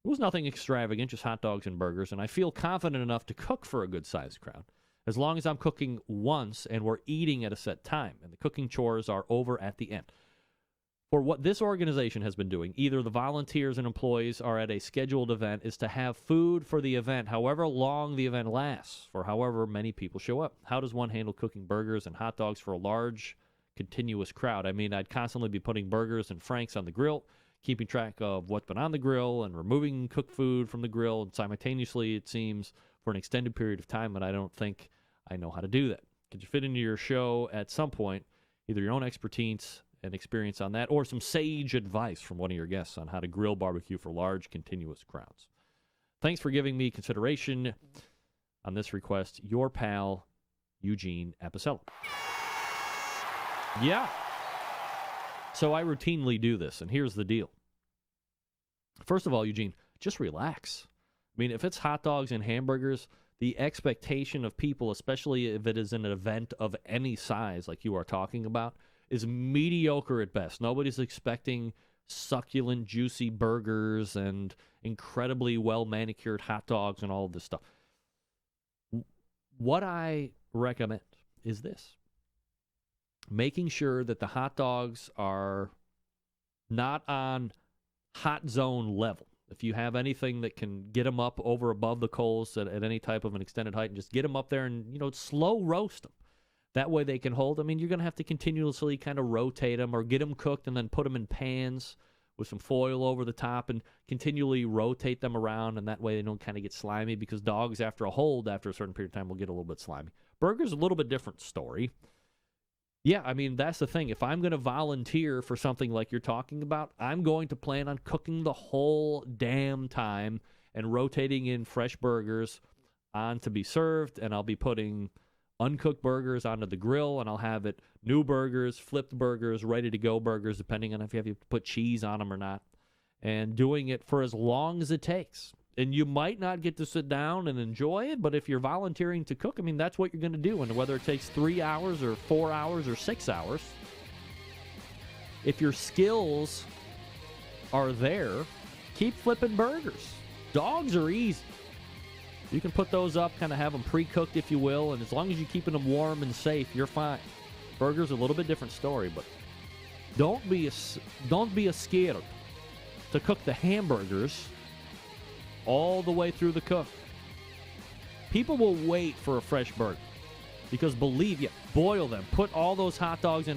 It was nothing extravagant, just hot dogs and burgers, and I feel confident enough to cook for a good-sized crowd, as long as I'm cooking once and we're eating at a set time, and the cooking chores are over at the end. For what this organization has been doing, either the volunteers and employees are at a scheduled event, is to have food for the event, however long the event lasts, for however many people show up. How does one handle cooking burgers and hot dogs for a large, continuous crowd? I mean, I'd constantly be putting burgers and franks on the grill, keeping track of what's been on the grill, and removing cooked food from the grill, and simultaneously, it seems, for an extended period of time, and I don't think I know how to do that. Could you fit into your show at some point, either your own expertise and experience on that, or some sage advice from one of your guests on how to grill barbecue for large, continuous crowds? Thanks for giving me consideration on this request. Your pal, Eugene Apicella. Yeah. So I routinely do this, and here's the deal. First of all, Eugene, just relax. I mean, if it's hot dogs and hamburgers, the expectation of people, especially if it is an event of any size like you are talking about, is mediocre at best. Nobody's expecting succulent, juicy burgers and incredibly well-manicured hot dogs and all of this stuff. What I recommend is this. Making sure that the hot dogs are not on hot zone level. If you have anything that can get them up over above the coals at any type of an extended height, and just get them up there and, slow roast them. That way they can hold. I mean, you're going to have to continuously kind of rotate them or get them cooked and then put them in pans with some foil over the top and continually rotate them around, and that way they don't kind of get slimy, because dogs, after a hold, after a certain period of time, will get a little bit slimy. Burgers, a little bit different story. Yeah, I mean, that's the thing. If I'm going to volunteer for something like you're talking about, I'm going to plan on cooking the whole damn time and rotating in fresh burgers on to be served, and I'll be putting uncooked burgers onto the grill, and I'll have it new burgers, flipped burgers, ready-to-go burgers, depending on if you have to put cheese on them or not, and doing it for as long as it takes. And you might not get to sit down and enjoy it, but if you're volunteering to cook, I mean, that's what you're going to do. And whether it takes 3 hours or 4 hours or 6 hours, if your skills are there, keep flipping burgers. Dogs are easy. You can put those up, kind of have them pre-cooked, if you will, and as long as you're keeping them warm and safe, you're fine. Burgers are a little bit different story, but don't be scared to cook the hamburgers all the way through the cook. People will wait for a fresh burger because, believe you, boil them. Put all those hot dogs in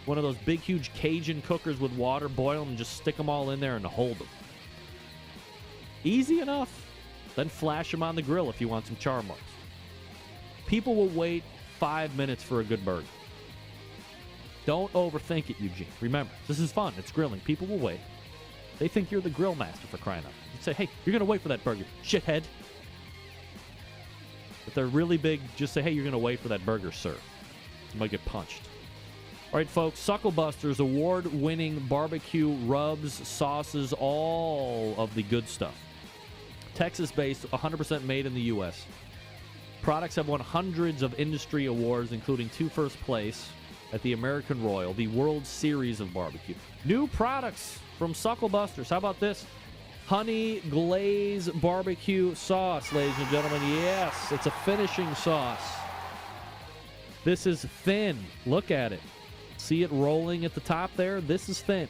one of those big, huge Cajun cookers with water, boil them, and just stick them all in there and hold them. Easy enough. Then flash them on the grill if you want some char marks. People will wait 5 minutes for a good burger. Don't overthink it, Eugene. Remember, this is fun. It's grilling. People will wait. They think you're the grill master, for crying out loud. You say, hey, you're going to wait for that burger, shithead. If they're really big, just say, hey, you're going to wait for that burger, sir. You might get punched. All right, folks, Sucklebusters, award-winning barbecue rubs, sauces, all of the good stuff. Texas-based, 100% made in the U.S. Products have won hundreds of industry awards, including 2 first place at the American Royal, the World Series of Barbecue. New products from Sucklebusters. How about this? Honey glaze barbecue sauce, ladies and gentlemen. Yes, it's a finishing sauce. This is thin. Look at it. See it rolling at the top there? This is thin.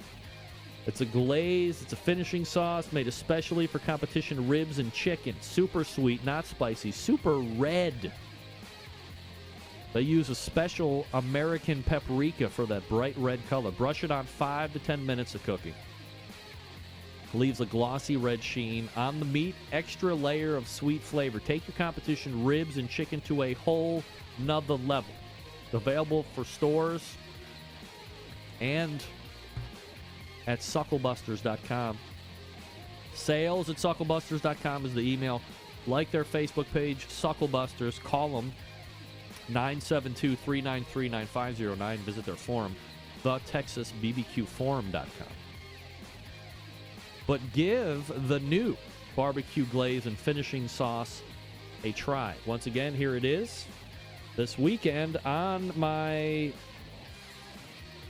It's a glaze. It's a finishing sauce made especially for competition ribs and chicken. Super sweet, not spicy. Super red. They use a special American paprika for that bright red color. Brush it on 5 to 10 minutes of cooking. Leaves a glossy red sheen on the meat. Extra layer of sweet flavor. Take your competition ribs and chicken to a whole nother level. Available for stores and at sucklebusters.com. Sales at sucklebusters.com is the email. Like their Facebook page, Sucklebusters. Call them 972-393-9509. Visit their forum, thetexasbbqforum.com. But give the new barbecue glaze and finishing sauce a try. Once again, here it is. This weekend on my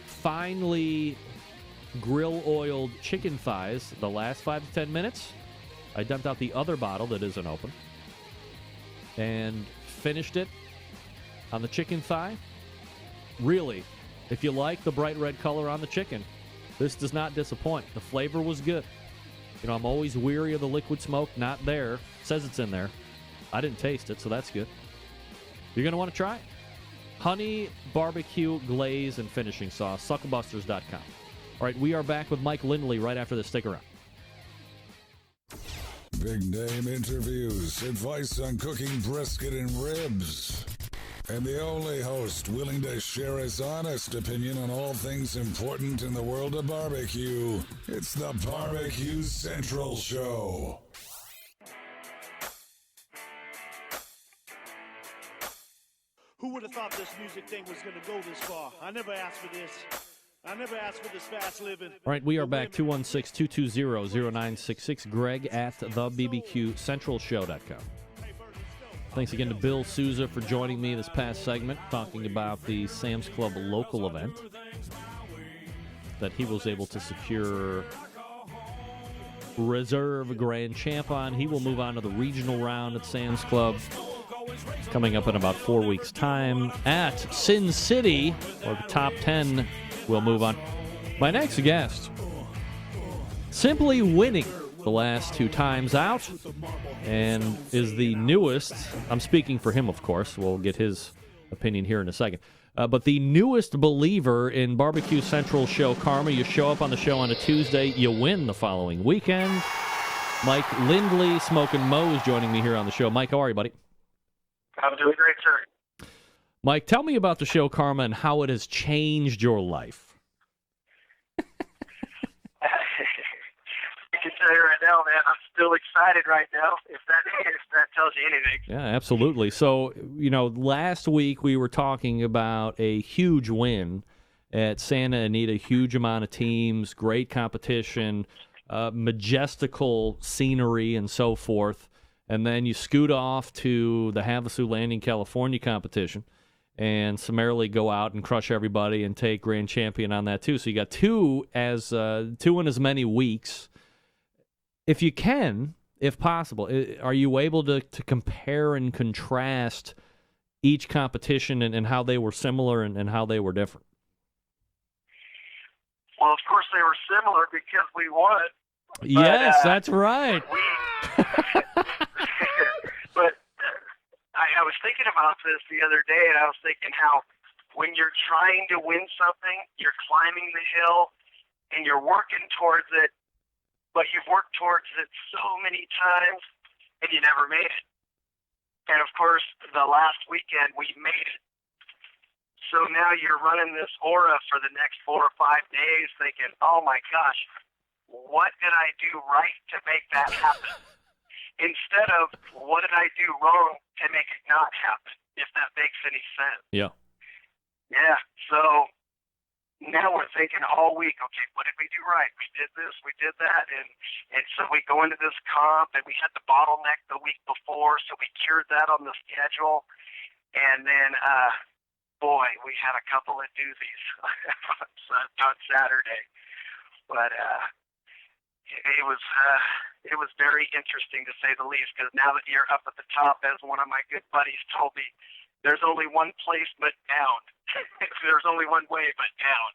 finely grill-oiled chicken thighs, the last 5 to 10 minutes, I dumped out the other bottle that isn't open and finished it on the chicken thigh. Really, if you like the bright red color on the chicken, this does not disappoint. The flavor was good. You know, I'm always weary of the liquid smoke. Not there. It says it's in there. I didn't taste it, so that's good. You're going to want to try it. Honey barbecue glaze and finishing sauce. Sucklebusters.com. All right, we are back with Mike Lindley right after this. Stick around. Big name interviews, advice on cooking brisket and ribs, and the only host willing to share his honest opinion on all things important in the world of barbecue. It's the Barbecue Central Show. Who would have thought this music thing was going to go this far? I never asked for this. I never asked for this fast living. All right, we are back. 216-220-0966. Greg at thebbqcentralshow.com. Thanks again to Bill Souza for joining me this past segment, talking about the Sam's Club local event that he was able to secure reserve grand champ on. He will move on to the regional round at Sam's Club coming up in about 4 weeks' time at Sin City, where the top 10 will move on. My next guest, simply winning the last 2 times out, and is the newest, I'm speaking for him, of course, we'll get his opinion here in a second, but the newest believer in Barbecue Central show karma. You show up on the show on a Tuesday, you win the following weekend. Mike Lindley, Smokin Mo's joining me here on the show. Mike, how are you, buddy? I'm doing great, sir. Mike, tell me about the show karma and how it has changed your life. I can tell you right now, man, I'm still excited right now, if that tells you anything. Yeah, absolutely. So, you know, last week we were talking about a huge win at Santa Anita, huge amount of teams, great competition, majestical scenery and so forth. And then you scoot off to the Havasu Landing, California competition and summarily go out and crush everybody and take grand champion on that too. So you got two in as many weeks. If you can, if possible, are you able to compare and contrast each competition and how they were similar and how they were different? Well, of course they were similar because we won. Yes, that's right. But I was thinking about this the other day, and I was thinking how when you're trying to win something, you're climbing the hill, and you're working towards it, but you've worked towards it so many times, and you never made it. And, of course, the last weekend, we made it. So now you're running this aura for the next 4 or 5 days thinking, oh, my gosh, what did I do right to make that happen? Instead of, what did I do wrong to make it not happen, if that makes any sense? Yeah. Yeah, so now we're thinking all week, okay, what did we do right? We did this, we did that, and so we go into this comp, and we had the bottleneck the week before, so we cured that on the schedule, and then, boy, we had a couple of doozies on Saturday, but it was very interesting to say the least, because now that you're up at the top, as one of my good buddies told me, there's only one place but down. There's only one way but down.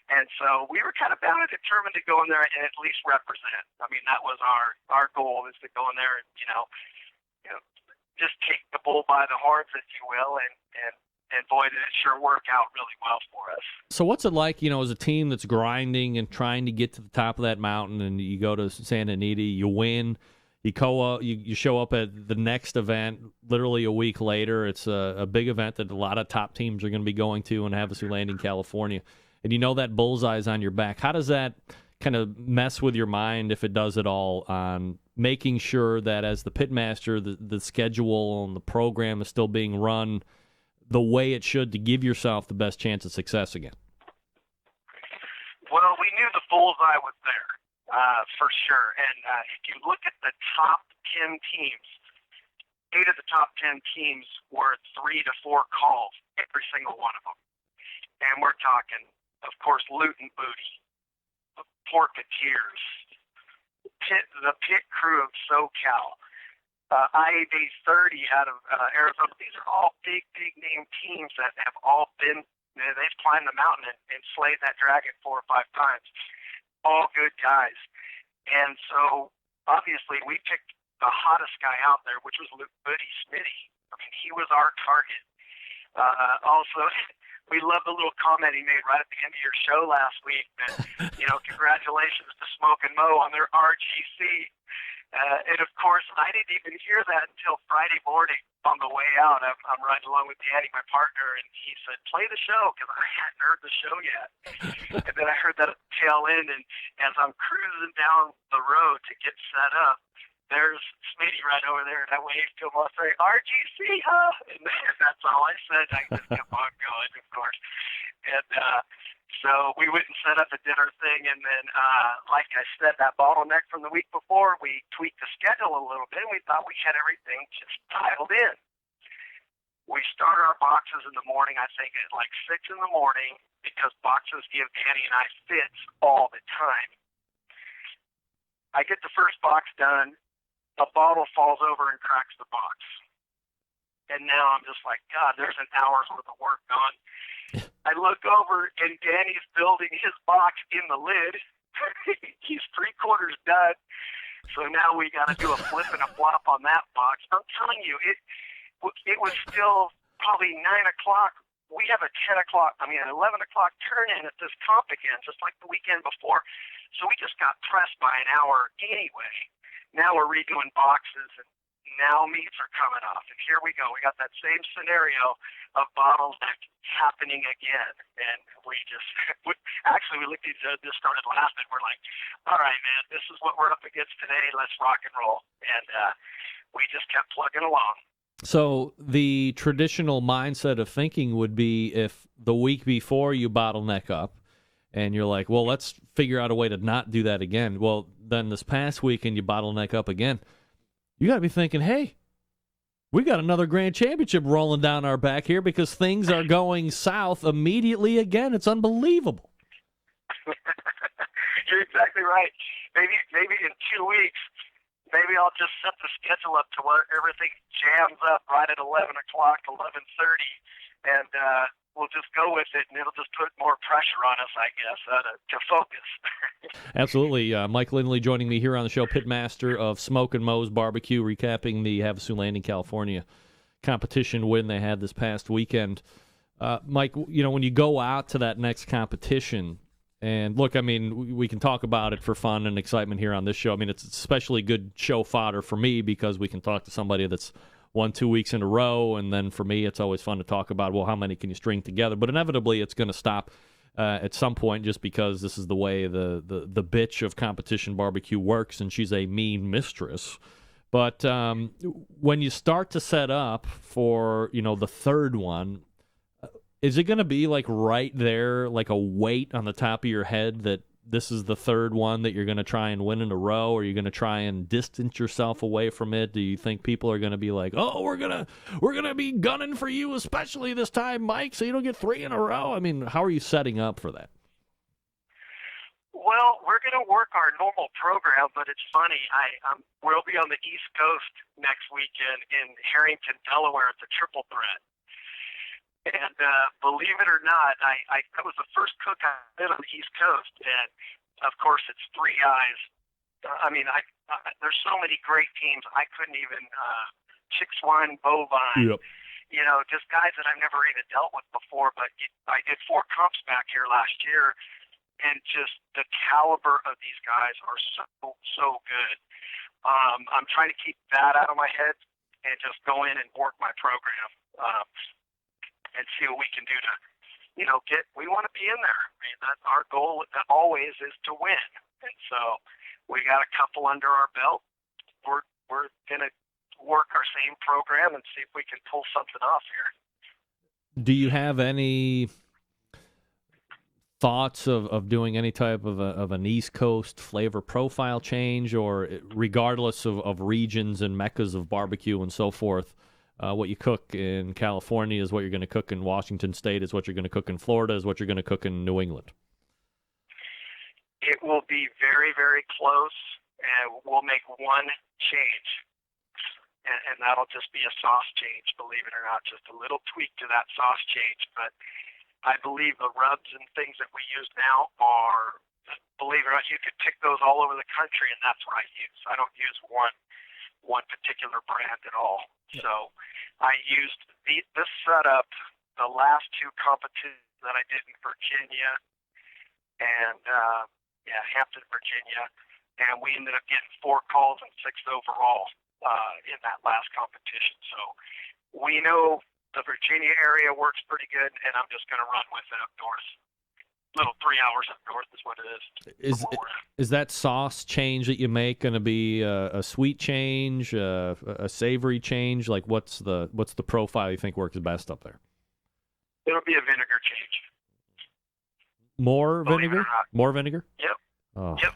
And so we were kind of bound and determined to go in there and at least represent. I mean, that was our goal, is to go in there and, you know, just take the bull by the horns, if you will, and boy, did it sure work out really well for us. So what's it like, as a team that's grinding and trying to get to the top of that mountain, and you go to Santa Anita, you win, you show up at the next event literally a week later. It's a big event that a lot of top teams are going to be going to in Havasu Landing, California. And that bullseye's on your back. How does that kind of mess with your mind, if it does at all, on making sure that as the pitmaster, the schedule and the program is still being run the way it should to give yourself the best chance of success again? Well, we knew the bullseye was there, for sure. And if you look at the top 10 teams, 8 of the top 10 teams were 3 to 4 calls, every single one of them. And we're talking, of course, Loot and Booty, Porketeers, the pit crew of SoCal, IcyBreeze 30 out of Arizona. These are all big name teams that have all been, they've climbed the mountain and slayed that dragon 4 or 5 times. All good guys. And so, obviously, we picked the hottest guy out there, which was Luke Booty Smitty. I mean, he was our target. Also, we love the little comment he made right at the end of your show last week that, congratulations to Smokin on their RGC. And of course, I didn't even hear that until Friday morning on the way out. I'm riding along with Danny, my partner, and he said, "Play the show," because I hadn't heard the show yet. And then I heard that at the tail end, and as I'm cruising down the road to get set up, there's Smitty right over there, and I waved to him. I say, "RGC, huh?" And that's all I said. I just kept on going, of course. And so we went and set up and did our thing, and then, like I said, that bottleneck from the week before, we tweaked the schedule a little bit, and we thought we had everything just dialed in. We started our boxes in the morning, I think, at like 6 in the morning, because boxes give Danny and I fits all the time. I get the first box done, a bottle falls over and cracks the box. And now I'm just like, God, there's an hour's worth of work gone. I look over, and Danny's building his box in the lid. He's 3/4 done. So now we got to do a flip and a flop on that box. I'm telling you, it was still probably 9 o'clock. We have an 11 o'clock turn-in at this comp again, just like the weekend before. So we just got pressed by an hour anyway. Now we're redoing boxes, and now meats are coming off. And here we go. We got that same scenario of bottleneck happening again. And we looked at each other, just started laughing. We're like, all right, man, this is what we're up against today. Let's rock and roll. And we just kept plugging along. So the traditional mindset of thinking would be, if the week before you bottleneck up and you're like, well, let's figure out a way to not do that again. Well, then this past weekend you bottleneck up again. You got to be thinking, hey, we got another grand championship rolling down our back here, because things are going south immediately again. It's unbelievable. You're exactly right. Maybe in 2 weeks, maybe I'll just set the schedule up to where everything jams up right at 11 o'clock, 11:30, and we'll just go with it, and it'll just put more pressure on us, I guess, to focus. Absolutely. Mike Lindley joining me here on the show, pitmaster of Smokin Barbecue, recapping the Havasu Landing, California competition win they had this past weekend. Mike, when you go out to that next competition, and look, I mean, we can talk about it for fun and excitement here on this show. I mean, it's especially good show fodder for me, because we can talk to somebody that's won 2 weeks in a row, and then for me, it's always fun to talk about, well, how many can you string together? But inevitably, it's going to stop at some point, just because this is the way the bitch of competition barbecue works, and she's a mean mistress. But when you start to set up for the third one, Is it going to be like right there, like a weight on the top of your head that this is the third one that you're going to try and win in a row? Or are you going to try and distance yourself away from it? Do you think people are going to be like, oh, we're gonna be gunning for you, especially this time, Mike, so you don't get 3 in a row? I mean, how are you setting up for that? Well, we're going to work our normal program, but it's funny. We'll be on the East Coast next weekend in Harrington, Delaware at the Triple Threat. And believe it or not, I was the first cook I did on the East Coast, and of course it's 3 guys. There's so many great teams. I couldn't even chick swine, bovine. Yep. You know, just guys that I've never even dealt with before. But I did 4 comps back here last year, and just the caliber of these guys are so good. I'm trying to keep that out of my head and just go in and work my program. And see what we can do to, we want to be in there. I mean, that's our goal always is to win. And so we got a couple under our belt. We're going to work our same program and see if we can pull something off here. Do you have any thoughts of doing any type of an East Coast flavor profile change, or regardless of regions and meccas of barbecue and so forth? What you cook in California is what you're going to cook in Washington State, is what you're going to cook in Florida, is what you're going to cook in New England. It will be very, very close, and we'll make one change, and that'll just be a sauce change, believe it or not, just a little tweak to that sauce change. But I believe the rubs and things that we use now are, believe it or not, you could pick those all over the country, and that's what I use. I don't use one particular brand at all. So I used this setup the last 2 competitions that I did in Virginia and Hampton, Virginia, and we ended up getting 4 calls and 6 overall in that last competition. So we know the Virginia area works pretty good, and I'm just going to run with it up north. Little 3 hours up north is what it is. Is that sauce change that you make going to be a sweet change, a savory change? Like, what's the profile you think works best up there? It'll be a vinegar change. More vinegar? More vinegar? Yep. Oh. Yep.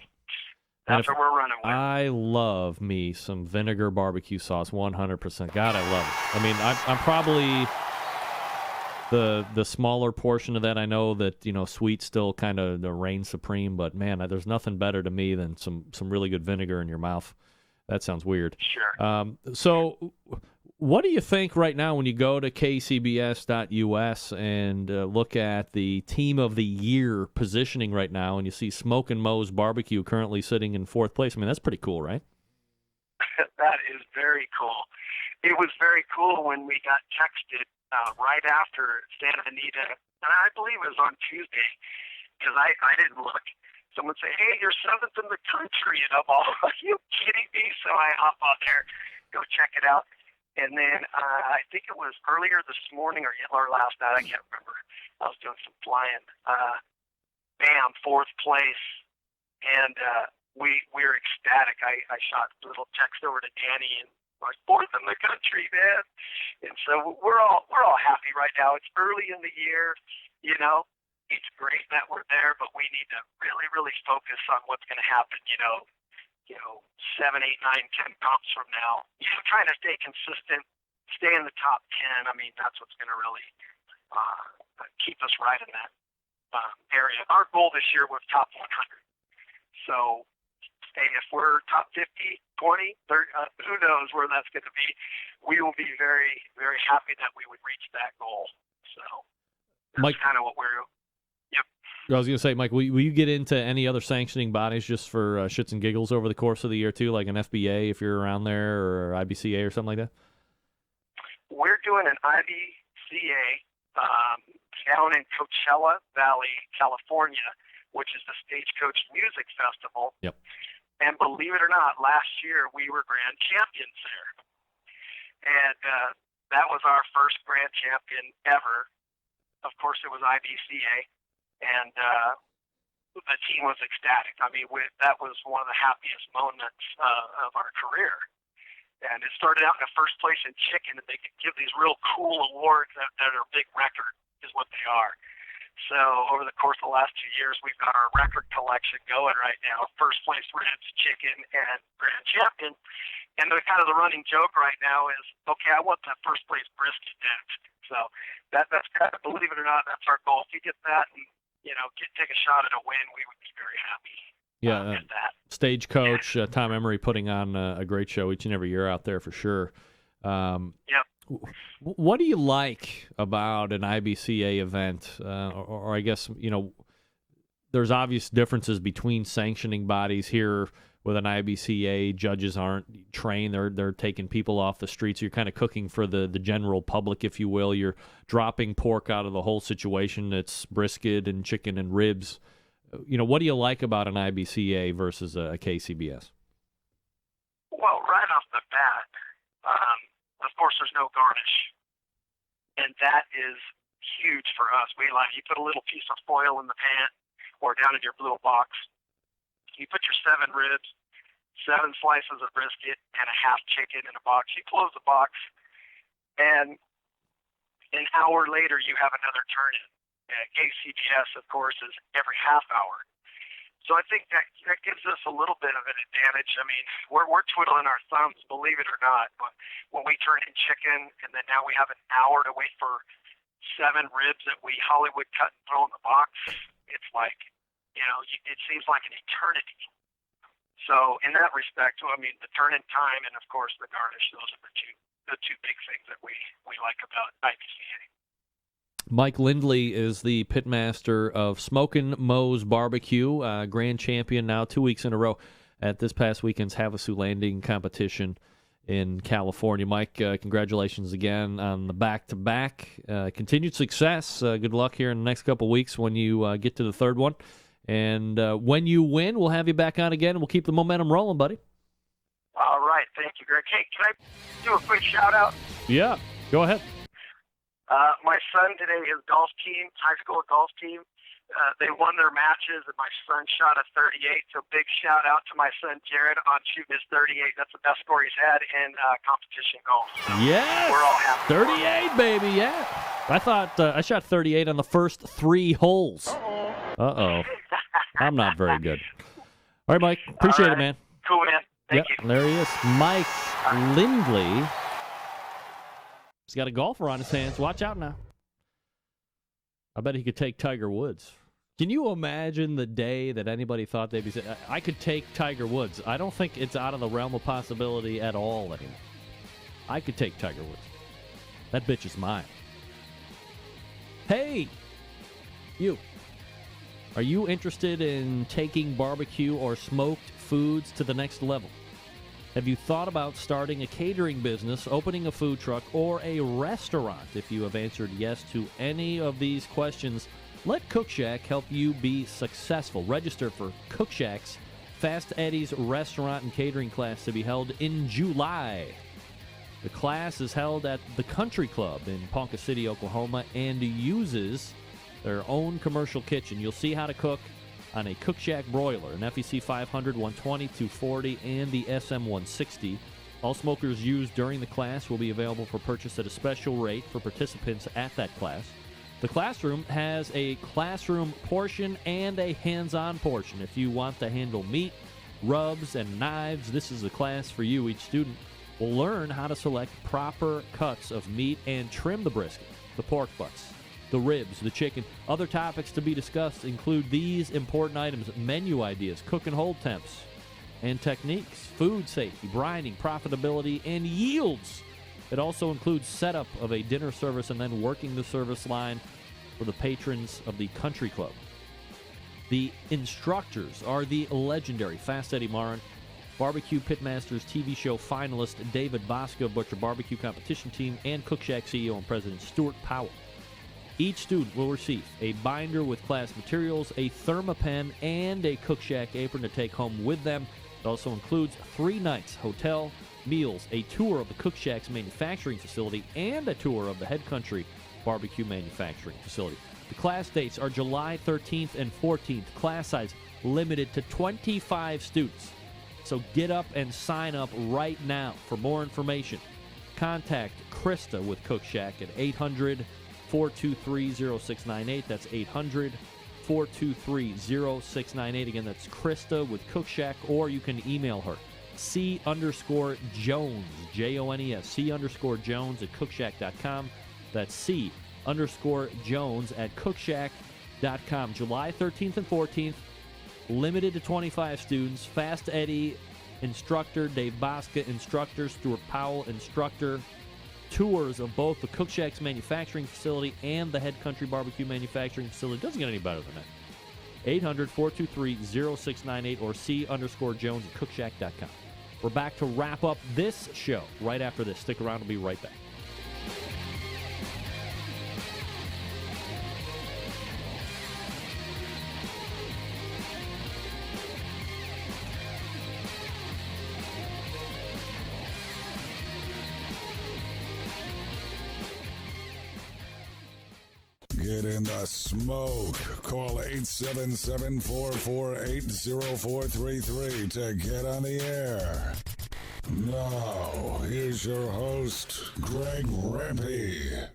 That's what we're running with. I love me some vinegar barbecue sauce, 100%. God, I love it. I mean, I'm probably the smaller portion of that. I know that, sweet still kind of reigns supreme, but man, there's nothing better to me than some really good vinegar in your mouth. That sounds weird. Sure. So what do you think right now when you go to kcbs.us and look at the team of the year positioning right now, and you see Smokin' Mo's Barbecue currently sitting in 4th place? I mean, that's pretty cool, right? That is very cool. It was very cool when we got texted right after Santa Anita, and I believe it was on Tuesday, because I didn't look. Someone say, "Hey, you're 7th in the country," and I'm all, "Are you kidding me?" So I hop on there, go check it out, and then I think it was earlier this morning or last night, I can't remember. I was doing some flying. Bam, 4th place, and we were ecstatic. I shot a little text over to Danny and. Like 4th in the country, man, and so we're all happy right now. It's early in the year, It's great that we're there, but we need to really, really focus on what's going to happen. 7, 8, 9, 10 comps from now. Trying to stay consistent, stay in the top 10. I mean, that's what's going to really keep us right in that area. Our goal this year was top 100. So. Hey, if we're top 50, 20, 30, who knows where that's going to be, we will be very, very happy that we would reach that goal. So that's kind of what we're Yep. I was going to say, Mike, will you get into any other sanctioning bodies just for shits and giggles over the course of the year, too, like an FBA if you're around there, or IBCA or something like that? We're doing an IBCA down in Coachella Valley, California, which is the Stagecoach Music Festival. Yep. And believe it or not, last year we were grand champions there. And that was our first grand champion ever. Of course, it was IBCA. And the team was ecstatic. I mean, that was one of the happiest moments of our career. And it started out in the first place in chicken, and they could give these real cool awards that are big record is what they are. So over the course of the last 2 years, we've got our record collection going right now. First place ribs, chicken, and grand champion. And the kind of the running joke right now is, okay, I want the first place brisket next. So that's kind of, believe it or not, that's our goal. If you get that and, take a shot at a win, we would be very happy. Yeah, with that. Stagecoach, Tom Emery putting on a great show each and every year out there for sure. Yep. What do you like about an IBCA event? Or I guess, there's obvious differences between sanctioning bodies here. With an IBCA, judges aren't trained. They're taking people off the streets. You're kind of cooking for the general public, if you will. You're dropping pork out of the whole situation. It's brisket and chicken and ribs. What do you like about an IBCA versus a KCBS? Well, right off the bat, of course, there's no garnish. And that is huge for us. You put a little piece of foil in the pan or down in your little box. You put your 7 ribs, 7 slices of brisket, and a half chicken in a box. You close the box, and an hour later, you have another turn-in. KCBS, of course, is every half hour. So I think that gives us a little bit of an advantage. I mean, we're twiddling our thumbs, believe it or not. But when we turn in chicken, and then now we have an hour to wait for 7 ribs that we Hollywood cut and throw in the box, it's like, it seems like an eternity. So in that respect, the turn-in time and, of course, the garnish, those are the two big things that we like about IBCA. Mike Lindley is the pitmaster of Smokin' Moe's Barbecue, grand champion now 2 weeks in a row at this past weekend's Havasu Landing competition in California. Mike, congratulations again on the back-to-back. Continued success. Good luck here in the next couple weeks when you get to the third one. And when you win, we'll have you back on again, and we'll keep the momentum rolling, buddy. All right. Thank you, Greg. Hey, can I do a quick shout-out? Yeah, go ahead. My son today, his golf team, high school golf team, they won their matches, and my son shot a 38. So big shout out to my son Jared on shooting his 38. That's the best score he's had in competition golf. So yes, we're all happy. 38, baby. Yeah, I thought I shot 38 on the first 3 holes. Uh-oh. I'm not very good. All right, Mike. Appreciate it, man. Cool, man. Thank you. There he is, Mike Lindley. He's got a golfer on his hands. Watch out now. I bet he could take Tiger Woods. Can you imagine the day that anybody thought they'd be saying, I could take Tiger Woods? I don't think it's out of the realm of possibility at all anymore. I could take Tiger Woods. That bitch is mine. Hey, you. Are you interested in taking barbecue or smoked foods to the next level? Have you thought about starting a catering business, opening a food truck, or a restaurant? If you have answered yes to any of these questions, let Cook Shack help you be successful. Register for Cook Shack's Fast Eddie's restaurant and catering class to be held in July. The class is held at the Country Club in Ponca City, Oklahoma, and uses their own commercial kitchen. You'll see how to cook on a Cook Shack broiler, an FEC 500, 120, 240, and the SM160. All smokers used during the class will be available for purchase at a special rate for participants at that class. The classroom has a classroom portion and a hands-on portion. If you want to handle meat, rubs, and knives, this is a class for you. Each student will learn how to select proper cuts of meat and trim the brisket, the pork butts, the ribs, the chicken. Other topics to be discussed include these important items: menu ideas, cook and hold temps and techniques, food safety, brining, profitability, and yields. It also includes setup of a dinner service and then working the service line for the patrons of the Country Club. The instructors are the legendary Fast Eddie Marin, Barbecue Pitmasters TV show finalist David Bosca, Butcher Barbecue Competition Team, and Cook Shack CEO and President Stuart Powell. Each student will receive a binder with class materials, a Thermapen, and a Cook Shack apron to take home with them. It also includes 3 nights, hotel, meals, a tour of the Cook Shack's manufacturing facility, and a tour of the Head Country Barbecue Manufacturing Facility. The class dates are July 13th and 14th. Class size limited to 25 students. So get up and sign up right now. For more information, contact Krista with Cook Shack at 800-423-0698. That's 800-423-0698. Again, that's Krista with Cook Shack, or you can email her, C_Jones, Jones, C_Jones at cookshack.com. That's C_Jones at cookshack.com. July 13th and 14th, limited to 25 students. Fast Eddie, instructor, Dave Bosca, instructor, Stuart Powell, instructor. Tours of both the Cook Shack's manufacturing facility and the Head Country Barbecue manufacturing facility. Doesn't get any better than that. 800-423-0698 or C_Jones at cookshack.com. We're back to wrap up this show right after this. Stick around. We'll be right back. Get in the smoke. Call 877-448-0433 to get on the air. Now, here's your host, Greg Rempe.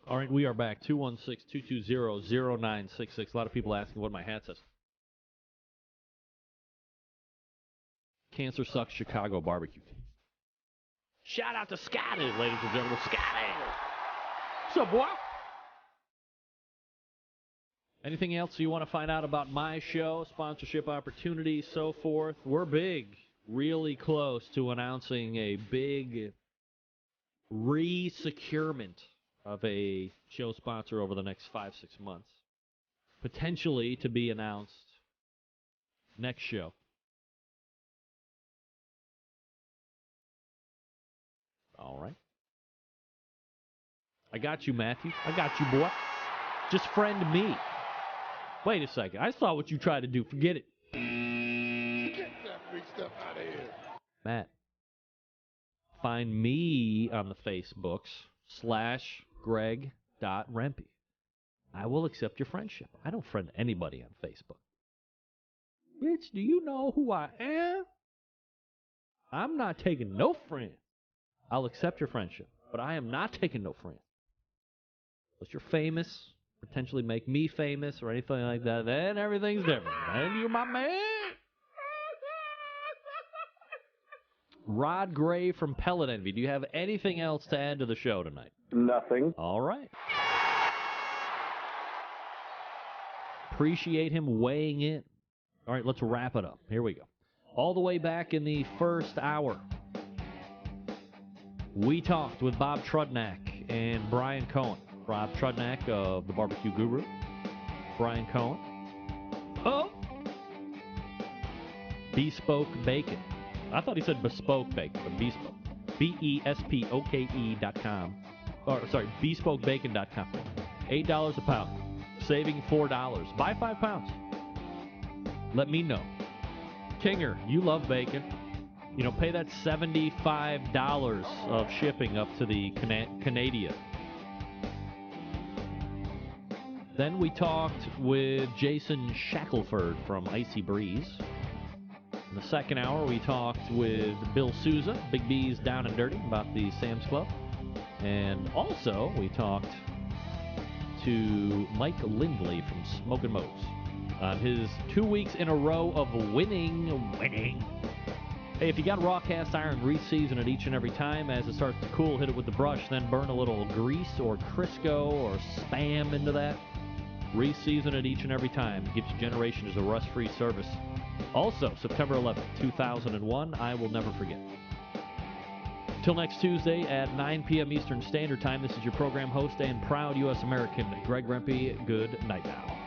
All right, we are back. 216-220-0966. A lot of people asking what my hat says. Cancer Sucks Chicago Barbecue. Shout out to Scotty, ladies and gentlemen. Scotty! What's up, boy? Anything else you want to find out about my show, sponsorship opportunities, so forth? We're big, really close to announcing a big re-securement of a show sponsor over the next 5-6 months. Potentially to be announced next show. All right. I got you, Matthew. I got you, boy. Just friend me. Wait a second. I saw what you tried to do. Forget it. Get that big stuff out of here. Matt, find me on the Facebooks /Greg.Rempe. I will accept your friendship. I don't friend anybody on Facebook. Bitch, do you know who I am? I'm not taking no friend. I'll accept your friendship, but I am not taking no friend. Unless you're famous, potentially make me famous or anything like that, then everything's different. Then you're my man. Rod Gray from Pellet Envy. Do you have anything else to add to the show tonight? Nothing. All right. Appreciate him weighing in. All right, let's wrap it up. Here we go. All the way back in the first hour, we talked with Bob Trudnak and Brian Cohen. Bob Trudnak of the BBQ Guru. Brian Cohen. Oh! Bespoke Bacon. I thought he said bespoke bacon, but bespoke. BESPOKE.com. Or, sorry, bespokebacon.com. $8 a pound. Saving $4. Buy 5 pounds. Let me know. Kinger, you love bacon. You know, pay that $75 of shipping up to the Canadian. Then we talked with Jason Shackelford from IcyBreeze. In the second hour, we talked with Bill Souza, Big B's Down and Dirty, about the Sam's Club. And also, we talked to Mike Lindley from Smokin Mo's on his 2 weeks in a row of winning. Hey, if you got raw cast iron, re-season it each and every time. As it starts to cool, hit it with the brush, then burn a little grease or Crisco or Spam into that. Re-season it each and every time. Gives you generations of rust-free service. Also, September 11th, 2001, I will never forget. Till next Tuesday at 9 p.m. Eastern Standard Time, this is your program host and proud U.S. American, Greg Rempe. Good night now.